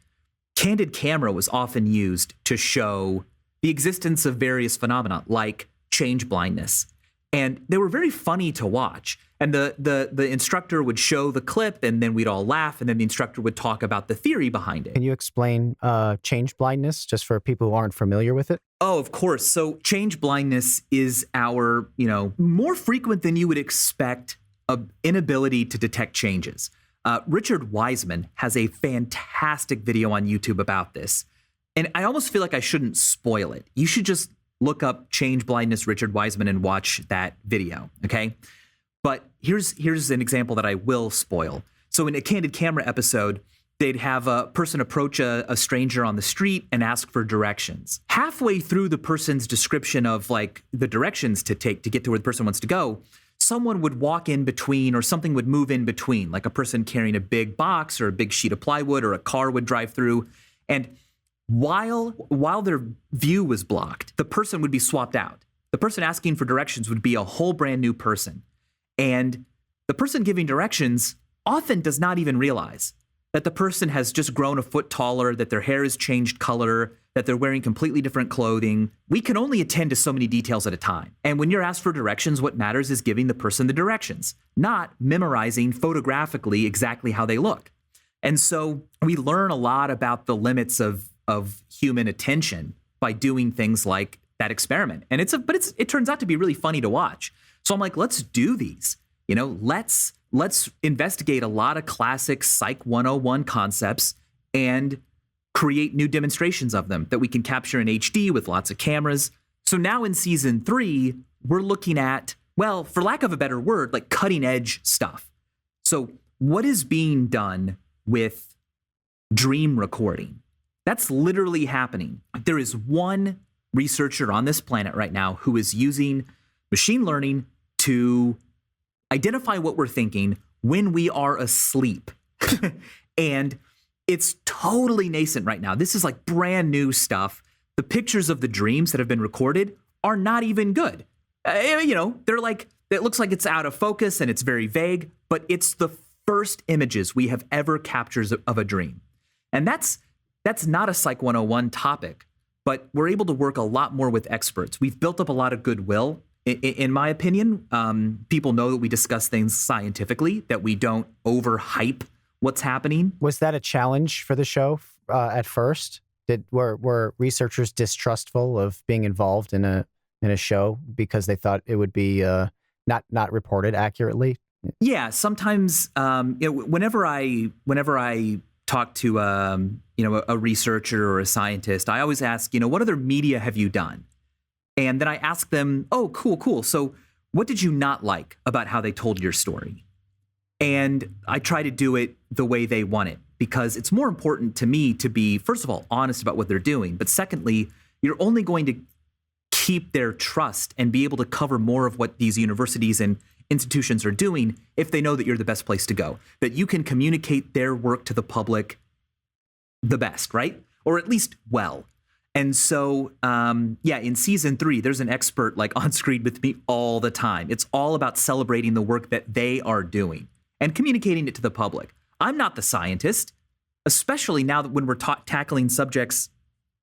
candid camera was often used to show the existence of various phenomena like change blindness. And they were very funny to watch. And the instructor would show the clip, and then we'd all laugh, and then the instructor would talk about the theory behind it. Can you explain change blindness just for people who aren't familiar with it? Oh, of course. So change blindness is our, more frequent than you would expect, inability to detect changes. Richard Wiseman has a fantastic video on YouTube about this. And I almost feel like I shouldn't spoil it. You should just look up change blindness Richard Wiseman and watch that video, okay? But here's an example that I will spoil. So in a candid camera episode, they'd have a person approach a stranger on the street and ask for directions. Halfway through the person's description of like the directions to take to get to where the person wants to go, someone would walk in between or something would move in between, like a person carrying a big box or a big sheet of plywood, or a car would drive through. And while their view was blocked, the person would be swapped out. The person asking for directions would be a whole brand new person. And the person giving directions often does not even realize that the person has just grown a foot taller, that their hair has changed color, that they're wearing completely different clothing. We can only attend to so many details at a time. And when you're asked for directions, what matters is giving the person the directions, not memorizing photographically exactly how they look. And so we learn a lot about the limits of human attention by doing things like that experiment. And it turns out to be really funny to watch. So I'm like, let's do these. Let's investigate a lot of classic Psych 101 concepts and create new demonstrations of them that we can capture in HD with lots of cameras. So now in season 3, we're looking at, well, for lack of a better word, like cutting edge stuff. So what is being done with dream recording? That's literally happening. There is one researcher on this planet right now who is using machine learning to identify what we're thinking when we are asleep. And it's totally nascent right now. This is like brand new stuff. The pictures of the dreams that have been recorded are not even good. They're like, it looks like it's out of focus and it's very vague, but it's the first images we have ever captured of a dream. And that's not a Psych 101 topic, but we're able to work a lot more with experts. We've built up a lot of goodwill. In my opinion, people know that we discuss things scientifically, that we don't overhype what's happening. Was that a challenge for the show at first? Were researchers distrustful of being involved in a show because they thought it would be not reported accurately? Yeah, sometimes whenever I talk to a researcher or a scientist, I always ask, what other media have you done? And then I ask them, oh, cool. So what did you not like about how they told your story? And I try to do it the way they want it, because it's more important to me to be, first of all, honest about what they're doing. But secondly, you're only going to keep their trust and be able to cover more of what these universities and institutions are doing if they know that you're the best place to go, that you can communicate their work to the public the best, right? Or at least well. And so, in season 3, there's an expert like on screen with me all the time. It's all about celebrating the work that they are doing and communicating it to the public. I'm not the scientist, especially now that when we're tackling subjects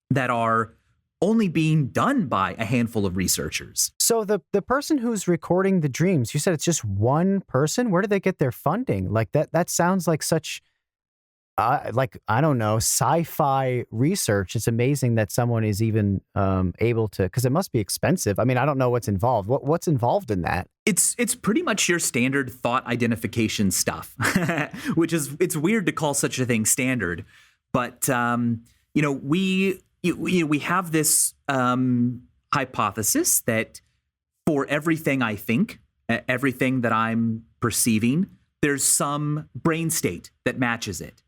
that are only being done by a handful of researchers. So the person who's recording the dreams, you said it's just one person? Where do they get their funding? Like that sounds like such, I don't know, sci-fi research. It's amazing that someone is even able to, because it must be expensive. I mean, I don't know what's involved. What's involved in that? It's pretty much your standard thought identification stuff, which is, it's weird to call such a thing standard. But, we have this hypothesis that for everything I think, everything that I'm perceiving, there's some brain state that matches it.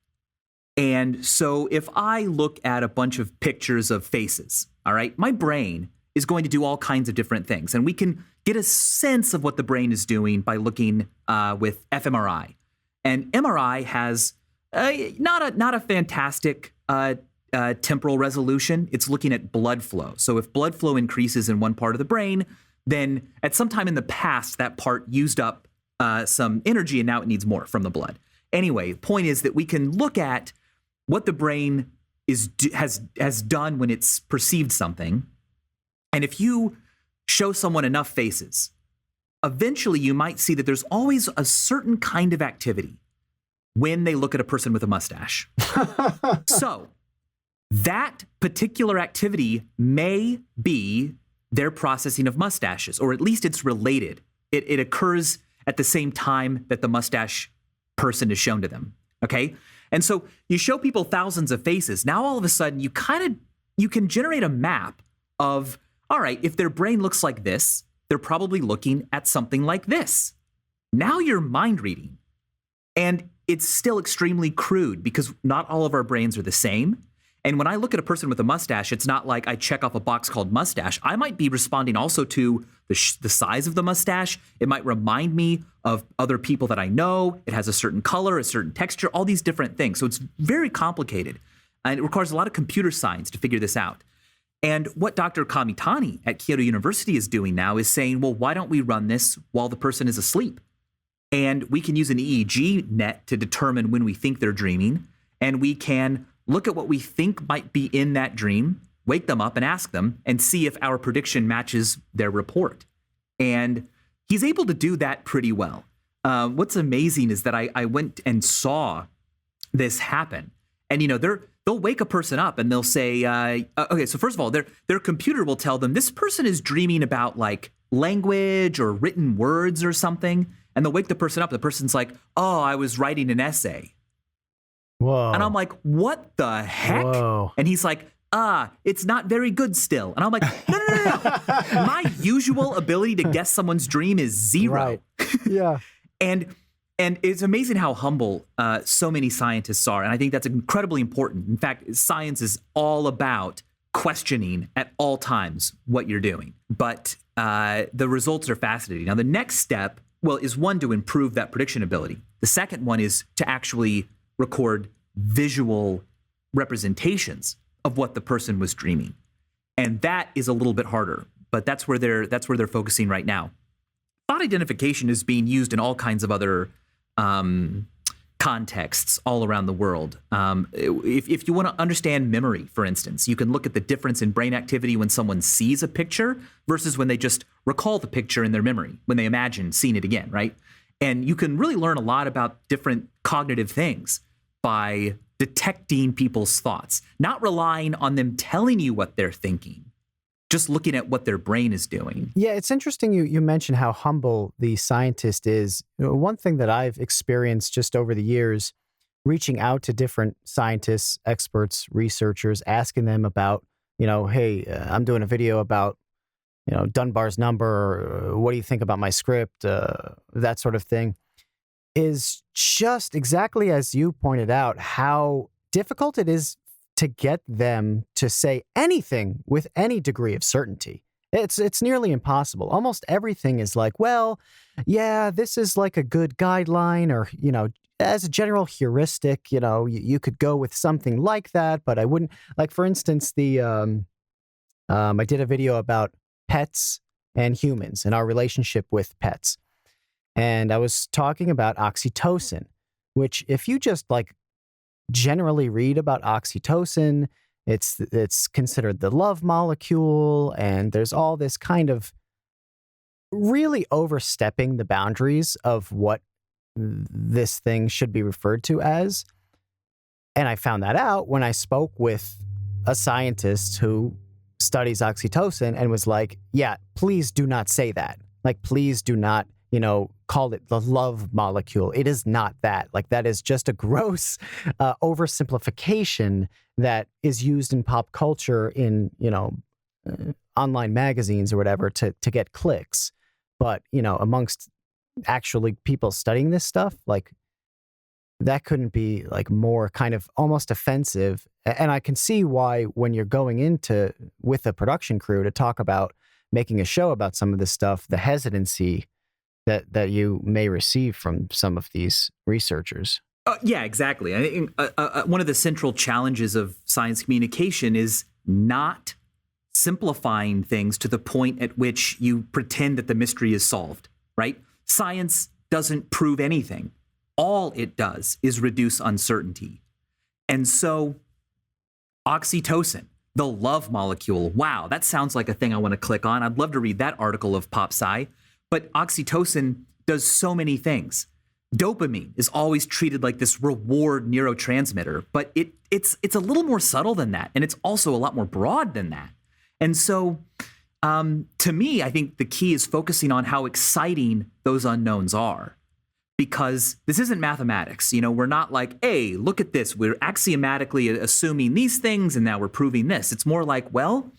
And so if I look at a bunch of pictures of faces, all right, my brain is going to do all kinds of different things. And we can get a sense of what the brain is doing by looking with fMRI. And MRI has not a fantastic temporal resolution. It's looking at blood flow. So if blood flow increases in one part of the brain, then at some time in the past, that part used up some energy and now it needs more from the blood. Anyway, the point is that we can look at what the brain has done when it's perceived something. And if you show someone enough faces, eventually you might see that there's always a certain kind of activity when they look at a person with a mustache. So that particular activity may be their processing of mustaches, or at least it's related. It occurs at the same time that the mustache person is shown to them, okay? And so you show people thousands of faces. Now all of a sudden you can generate a map of, all right, if their brain looks like this, they're probably looking at something like this. Now you're mind reading. And it's still extremely crude because not all of our brains are the same. And when I look at a person with a mustache, it's not like I check off a box called mustache. I might be responding also to the size of the mustache. It might remind me of other people that I know. It has a certain color, a certain texture, all these different things. So it's very complicated. And it requires a lot of computer science to figure this out. And what Dr. Kamitani at Kyoto University is doing now is saying, well, why don't we run this while the person is asleep? And we can use an EEG net to determine when we think they're dreaming. And we can look at what we think might be in that dream, wake them up and ask them, and see if our prediction matches their report. And he's able to do that pretty well. What's amazing is that I went and saw this happen. And, they'll wake a person up and they'll say, okay, so first of all, their computer will tell them this person is dreaming about like language or written words or something. And they'll wake the person up. The person's like, oh, I was writing an essay. Whoa. And I'm like, what the heck? Whoa. And he's like, it's not very good still. And I'm like, no. My usual ability to guess someone's dream is 0. Right. Yeah. And it's amazing how humble so many scientists are. And I think that's incredibly important. In fact, science is all about questioning at all times what you're doing. But the results are fascinating. Now, the next step, is one, to improve that prediction ability. The second one is to actually record visual representations of what the person was dreaming. And that is a little bit harder, but that's where they're focusing right now. Thought identification is being used in all kinds of other contexts all around the world. If you want to understand memory, for instance, you can look at the difference in brain activity when someone sees a picture versus when they just recall the picture in their memory, when they imagine seeing it again, right? And you can really learn a lot about different cognitive things by detecting people's thoughts, not relying on them telling you what they're thinking, just looking at what their brain is doing. Yeah, it's interesting you mentioned how humble the scientist is. One thing that I've experienced just over the years, reaching out to different scientists, experts, researchers, asking them about, hey, I'm doing a video about, Dunbar's number, or what do you think about my script, that sort of thing, is just exactly as you pointed out, how difficult it is to get them to say anything with any degree of certainty. It's nearly impossible. Almost everything is like, well, yeah, this is like a good guideline, or, as a general heuristic, you could go with something like that, but I wouldn't. Like, for instance, I did a video about pets and humans and our relationship with pets. And I was talking about oxytocin, which if you just generally read about oxytocin, it's considered the love molecule, and there's all this kind of really overstepping the boundaries of what this thing should be referred to as. And I found that out when I spoke with a scientist who studies oxytocin and was like, yeah, please do not say that. Please do not, call it the love molecule. It is not that. That is just a gross oversimplification that is used in pop culture in, online magazines or whatever to get clicks. But, amongst actually people studying this stuff, that couldn't be like more kind of almost offensive. And I can see why when you're going into with a production crew to talk about making a show about some of this stuff, the hesitancy that you may receive from some of these researchers. Yeah, exactly. I think one of the central challenges of science communication is not simplifying things to the point at which you pretend that the mystery is solved, right? Science doesn't prove anything. All it does is reduce uncertainty. And so oxytocin, the love molecule, wow, that sounds like a thing I want to click on. I'd love to read that article of Pop Sci. But oxytocin does so many things. Dopamine is always treated like this reward neurotransmitter, but it's a little more subtle than that. And it's also a lot more broad than that. And so to me, I think the key is focusing on how exciting those unknowns are. Because this isn't mathematics. We're not like, hey, look at this. We're axiomatically assuming these things and now we're proving this. It's more like, well,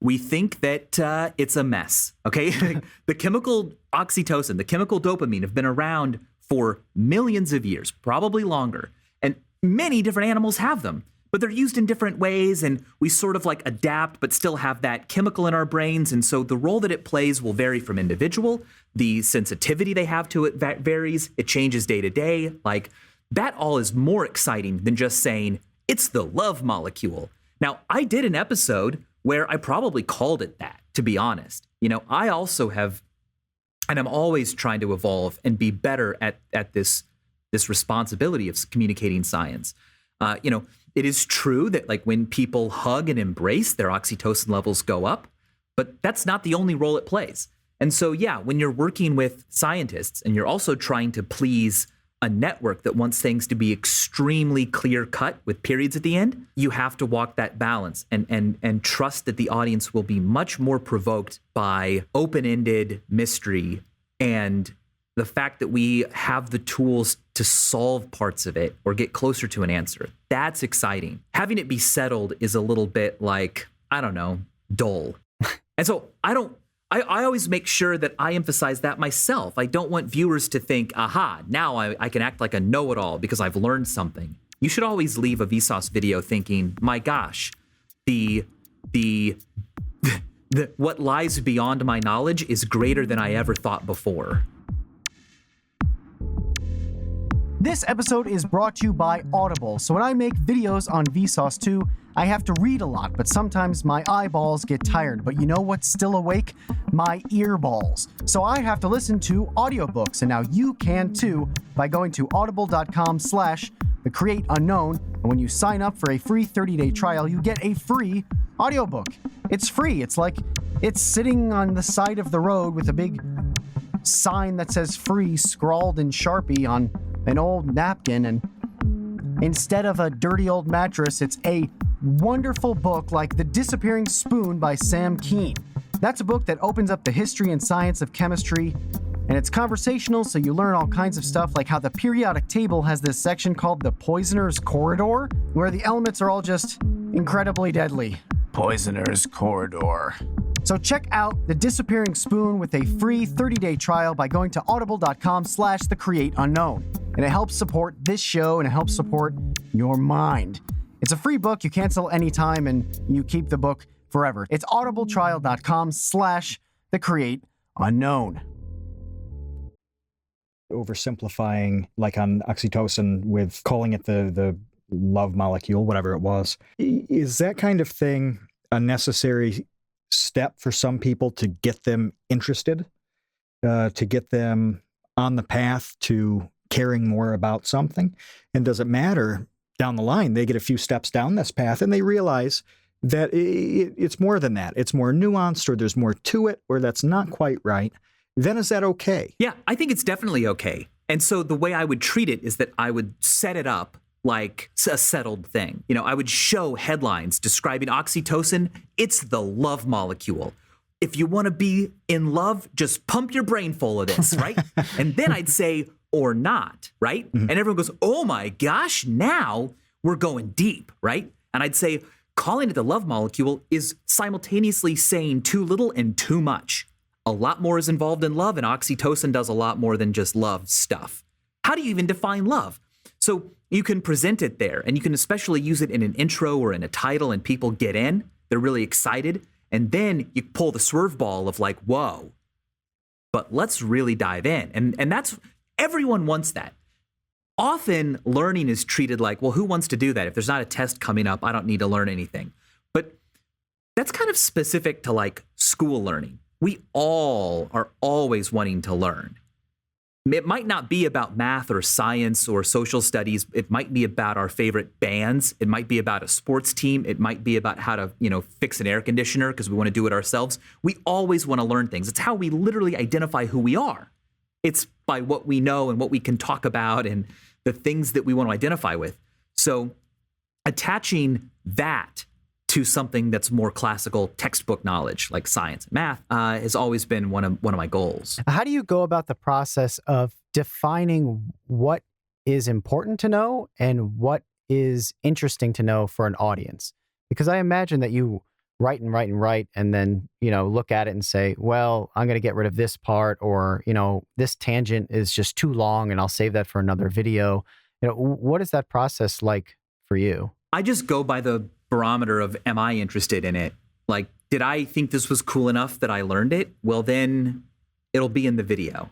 we think that it's a mess, okay? The chemical oxytocin, the chemical dopamine have been around for millions of years, probably longer. And many different animals have them, but they're used in different ways. And we sort of like adapt, but still have that chemical in our brains. And so the role that it plays will vary from individual. The sensitivity they have to it varies. It changes day to day. Like that all is more exciting than just saying it's the love molecule. Now, I did an episode where I probably called it that, to be honest. I also have, and I'm always trying to evolve and be better at this responsibility of communicating science. It is true that like when people hug and embrace, their oxytocin levels go up, but that's not the only role it plays. And so, yeah, when you're working with scientists and you're also trying to please a network that wants things to be extremely clear cut with periods at the end, you have to walk that balance and trust that the audience will be much more provoked by open-ended mystery and the fact that we have the tools to solve parts of it or get closer to an answer. That's exciting. Having it be settled is a little bit like, I don't know, dull. And so I always make sure that I emphasize that myself. I don't want viewers to think, aha, now I can act like a know-it-all because I've learned something. You should always leave a Vsauce video thinking, my gosh, what lies beyond my knowledge is greater than I ever thought before. This episode is brought to you by Audible. So when I make videos on Vsauce 2, I have to read a lot, but sometimes my eyeballs get tired. But you know what's still awake? My earballs. So I have to listen to audiobooks, and now you can too by going to audible.com/thecreateunknown. And when you sign up for a free 30-day trial, you get a free audiobook. It's free. It's like it's sitting on the side of the road with a big sign that says free scrawled in Sharpie on an old napkin, and instead of a dirty old mattress, it's a wonderful book like The Disappearing Spoon by Sam Keane. That's a book that opens up the history and science of chemistry, and it's conversational, so you learn all kinds of stuff like how the periodic table has this section called the Poisoner's Corridor, where the elements are all just incredibly deadly. Poisoner's Corridor. So check out The Disappearing Spoon with a free 30-day trial by going to audible.com/thecreateunknown. And it helps support this show, and it helps support your mind. It's a free book. You cancel anytime, and you keep the book forever. It's audibletrial.com/thecreateunknown. Oversimplifying, like on oxytocin, with calling it the love molecule, whatever it was. Is that kind of thing a necessary step for some people to get them interested, to get them on the path to caring more about something? And does it matter down the line? They get a few steps down this path and they realize that it's more than that. It's more nuanced, or there's more to it, or that's not quite right. Then is that okay? Yeah, I think it's definitely okay. And so the way I would treat it is that I would set it up like a settled thing. I would show headlines describing oxytocin. It's the love molecule. If you want to be in love, just pump your brain full of this, right? And then I'd say, or not, right? Mm-hmm. And everyone goes, oh my gosh, now we're going deep, right? And I'd say, calling it the love molecule is simultaneously saying too little and too much. A lot more is involved in love, and oxytocin does a lot more than just love stuff. How do you even define love? So you can present it there, and you can especially use it in an intro or in a title, and people get in. They're really excited. And then you pull the swerve ball of like, whoa, but let's really dive in. And that's, everyone wants that. Often learning is treated like, well, who wants to do that? If there's not a test coming up, I don't need to learn anything. But that's kind of specific to like school learning. We all are always wanting to learn. It might not be about math or science or social studies. It might be about our favorite bands. It might be about a sports team. It might be about how to, fix an air conditioner because we want to do it ourselves. We always want to learn things. It's how we literally identify who we are. It's by what we know and what we can talk about and the things that we want to identify with. So attaching that to something that's more classical textbook knowledge, like science and math, has always been one of my goals. How do you go about the process of defining what is important to know and what is interesting to know for an audience? Because I imagine that you write and then, look at it and say, well, I'm going to get rid of this part, or, this tangent is just too long and I'll save that for another video. What is that process like for you? I just go by the barometer of, am I interested in it? Like, did I think this was cool enough that I learned it? Well, then it'll be in the video.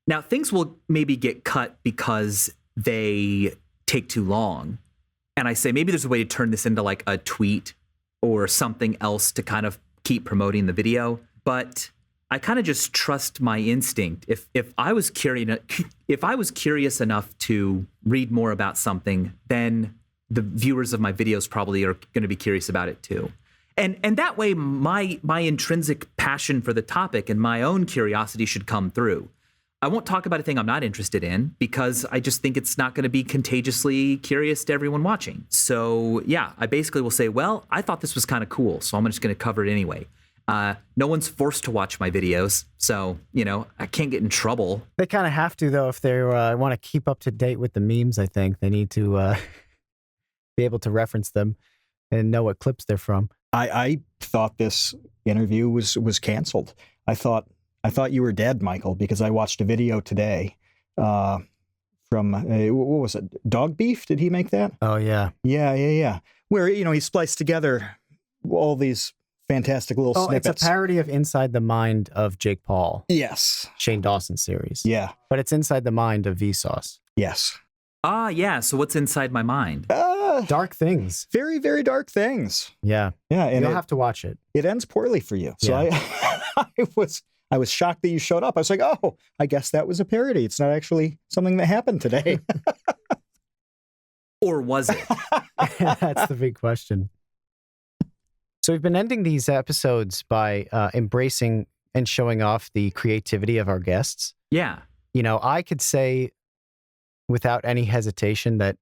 Now, things will maybe get cut because they take too long. And I say, maybe there's a way to turn this into like a tweet or something else to kind of keep promoting the video. But I kind of just trust my instinct. If I was curious enough to read more about something, then the viewers of my videos probably are going to be curious about it too. And that way, my intrinsic passion for the topic and my own curiosity should come through. I won't talk about a thing I'm not interested in because I just think it's not going to be contagiously curious to everyone watching. So yeah, I basically will say, well, I thought this was kind of cool, so I'm just going to cover it anyway. No one's forced to watch my videos, so, I can't get in trouble. They kind of have to, though, if they want to keep up to date with the memes, I think. They need to be able to reference them and know what clips they're from. I thought this interview was canceled. I thought you were dead, Michael, because I watched a video today from, what was it, Dog Beef? Did he make that? Oh, yeah. Yeah. Where, he spliced together all these fantastic little snippets. It's a parody of Inside the Mind of Jake Paul. Yes. Shane Dawson series. Yeah. But it's Inside the Mind of Vsauce. Yes. Yeah. So what's inside my mind? Dark things. Very, very dark things. Yeah. Yeah. And you'll have to watch it. It ends poorly for you. So yeah. I was shocked that you showed up. I was like, oh, I guess that was a parody. It's not actually something that happened today. Or was it? That's the big question. So we've been ending these episodes by embracing and showing off the creativity of our guests. Yeah. I could say without any hesitation that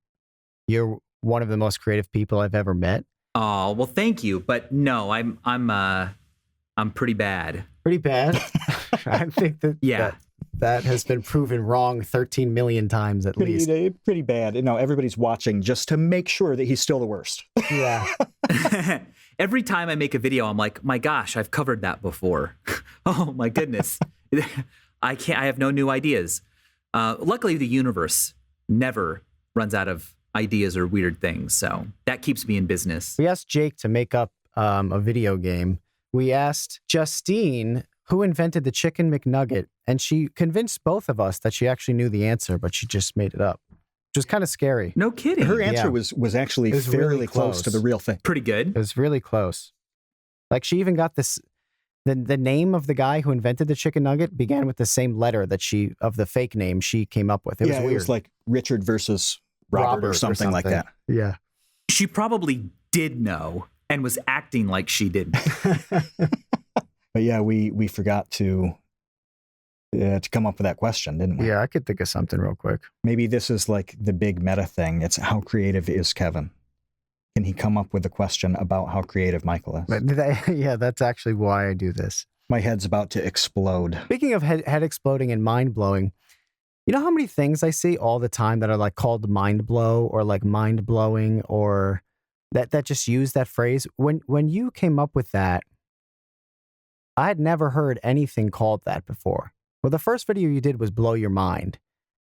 you're one of the most creative people I've ever met. Oh, well, thank you. But no, I'm pretty bad. Pretty bad? I think that has been proven wrong 13 million times at least. Pretty bad. Everybody's watching just to make sure that he's still the worst. Yeah. Every time I make a video, I'm like, my gosh, I've covered that before. Oh my goodness. I have no new ideas. Luckily, the universe never runs out of ideas or weird things. So that keeps me in business. We asked Jake to make up a video game. We asked Justine who invented the Chicken McNugget, and she convinced both of us that she actually knew the answer, but she just made it up. Which was kind of scary. No kidding. Her answer was actually fairly really close to the real thing. Pretty good. It was really close. Like she even got this, the name of the guy who invented the chicken nugget began with the same letter that of the fake name she came up with. It was weird. It was like Richard versus Robert or something like that. Yeah. She probably did know and was acting like she didn't. But yeah, we forgot to come up with that question, didn't we? Yeah, I could think of something real quick. Maybe this is like the big meta thing. It's how creative is Kevin? Can he come up with a question about how creative Michael is? Yeah, that's actually why I do this. My head's about to explode. Speaking of head exploding and mind blowing, you know how many things I see all the time that are like called mind blow or like mind blowing or that just use that phrase? When you came up with that, I had never heard anything called that before. Well, the first video you did was blow your mind.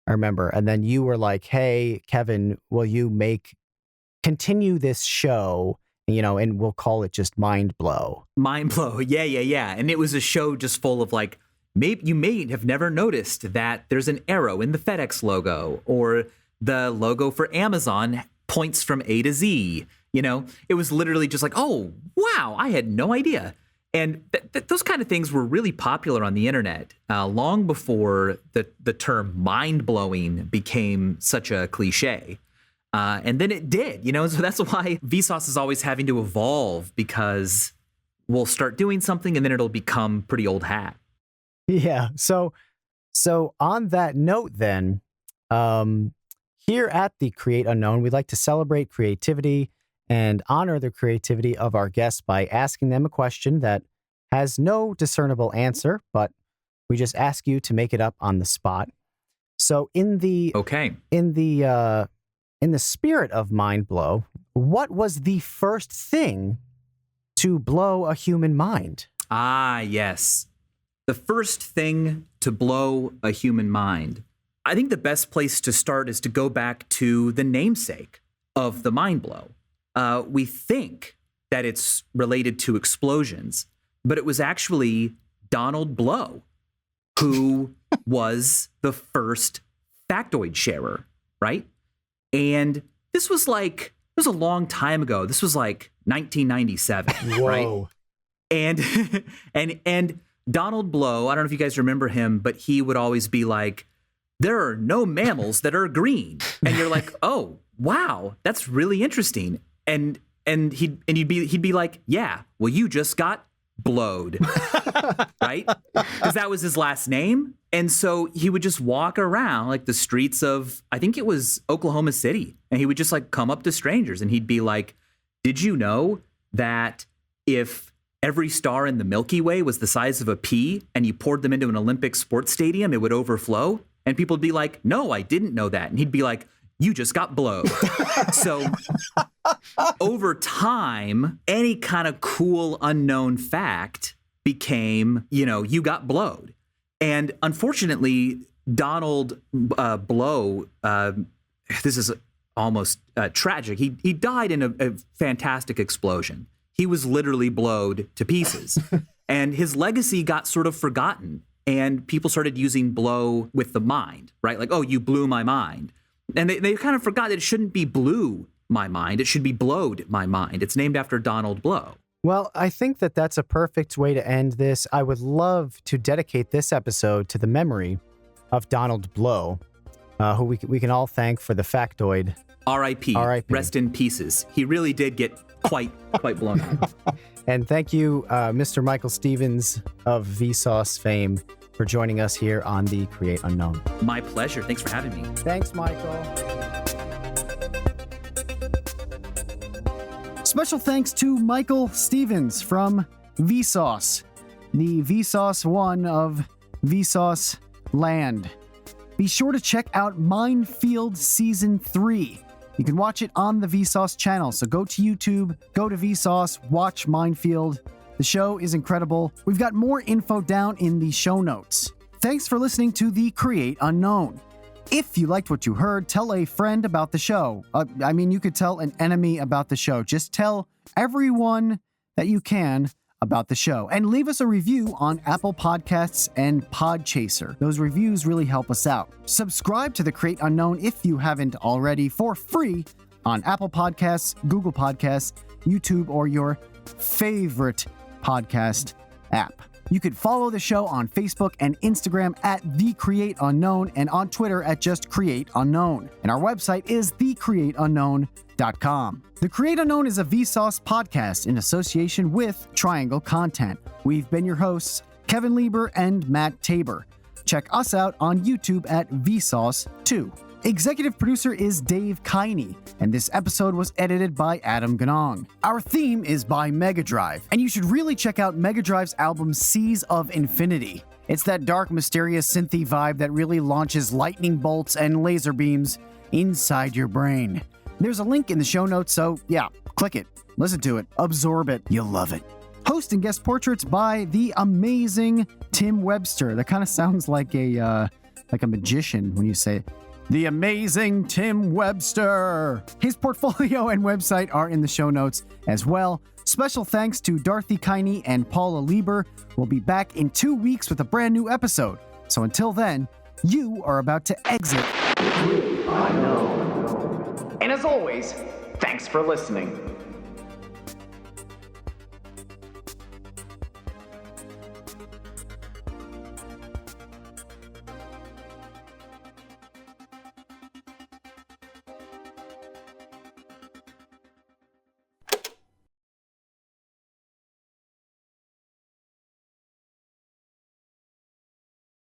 I remember. And then you were like, hey, Kevin, will you continue this show, and we'll call it just Mind Blow. Mind Blow. Yeah. And it was a show just full of like, maybe you may have never noticed that there's an arrow in the FedEx logo, or the logo for Amazon points from A to Z. It was literally just like, oh, wow, I had no idea. And those kind of things were really popular on the internet long before the term mind-blowing became such a cliche. And then it did, so that's why Vsauce is always having to evolve, because we'll start doing something and then it'll become pretty old hat. Yeah. So on that note then, here at the Create Unknown, we'd like to celebrate creativity and honor the creativity of our guests by asking them a question that has no discernible answer, but we just ask you to make it up on the spot. So in the spirit of Mind Blow, what was the first thing to blow a human mind? Ah, yes. The first thing to blow a human mind. I think the best place to start is to go back to the namesake of the mind blow. We think that it's related to explosions, but it was actually Donald Blow, who was the first factoid sharer, right? And this was a long time ago. This was like 1997, Whoa. right? And Donald Blow, I don't know if you guys remember him, but he would always be like, there are no mammals that are green. And you're like, oh, wow, that's really interesting. And he'd be like, yeah, well, you just got blowed, right? Because that was his last name. And so he would just walk around like the streets of, I think it was Oklahoma City. And he would just like come up to strangers and he'd be like, did you know that if every star in the Milky Way was the size of a pea and you poured them into an Olympic sports stadium, it would overflow? And people would be like, no, I didn't know that. And he'd be like, you just got blowed. So over time, any kind of cool unknown fact became, you got blowed. And unfortunately, Donald Blow, this is almost tragic. He died in a fantastic explosion. He was literally blowed to pieces. And his legacy got sort of forgotten. And people started using blow with the mind, right? Like, oh, you blew my mind. And they kind of forgot that it shouldn't be blew my mind. It should be blowed my mind. It's named after Donald Blow. Well, I think that that's a perfect way to end this. I would love to dedicate this episode to the memory of Donald Blow, who we can all thank for the factoid. R.I.P. Rest in pieces. He really did get quite blown up. And thank you, Mr. Michael Stevens of Vsauce fame, for joining us here on the Create Unknown. My pleasure. Thanks for having me. Thanks, Michael. Special thanks to Michael Stevens from Vsauce, the Vsauce one of Vsauce land. Be sure to check out Mindfield Season 3. You can watch it on the Vsauce channel, so go to YouTube, go to Vsauce, watch Mindfield. The show is incredible. We've got more info down in the show notes. Thanks for listening to the Create Unknown. If you liked what you heard, tell a friend about the show. You could tell an enemy about the show. Just tell everyone that you can about the show. And leave us a review on Apple Podcasts and Podchaser. Those reviews really help us out. Subscribe to the Create Unknown if you haven't already for free on Apple Podcasts, Google Podcasts, YouTube, or your favorite podcast app. You could follow the show on Facebook and Instagram at The Create Unknown and on Twitter at just Create Unknown. And our website is thecreateunknown.com. The Create Unknown is a Vsauce podcast in association with Triangle Content. We've been your hosts, Kevin Lieber and Matt Tabor. Check us out on YouTube at Vsauce 2. Executive producer is Dave Kiney, and this episode was edited by Adam Ganong. Our theme is by Mega Drive, and you should really check out Mega Drive's album Seas of Infinity. It's that dark, mysterious synthy vibe that really launches lightning bolts and laser beams inside your brain. There's a link in the show notes, so yeah, click it, listen to it, absorb it, you'll love it. Host and guest portraits by the amazing Tim Webster. That kind of sounds like a like a magician when you say, "The amazing Tim Webster." His portfolio and website are in the show notes as well. Special thanks to Dorothy Kiney and Paula Lieber. We'll be back in 2 weeks with a brand new episode. So until then, you are about to exit. I know. And as always, thanks for listening.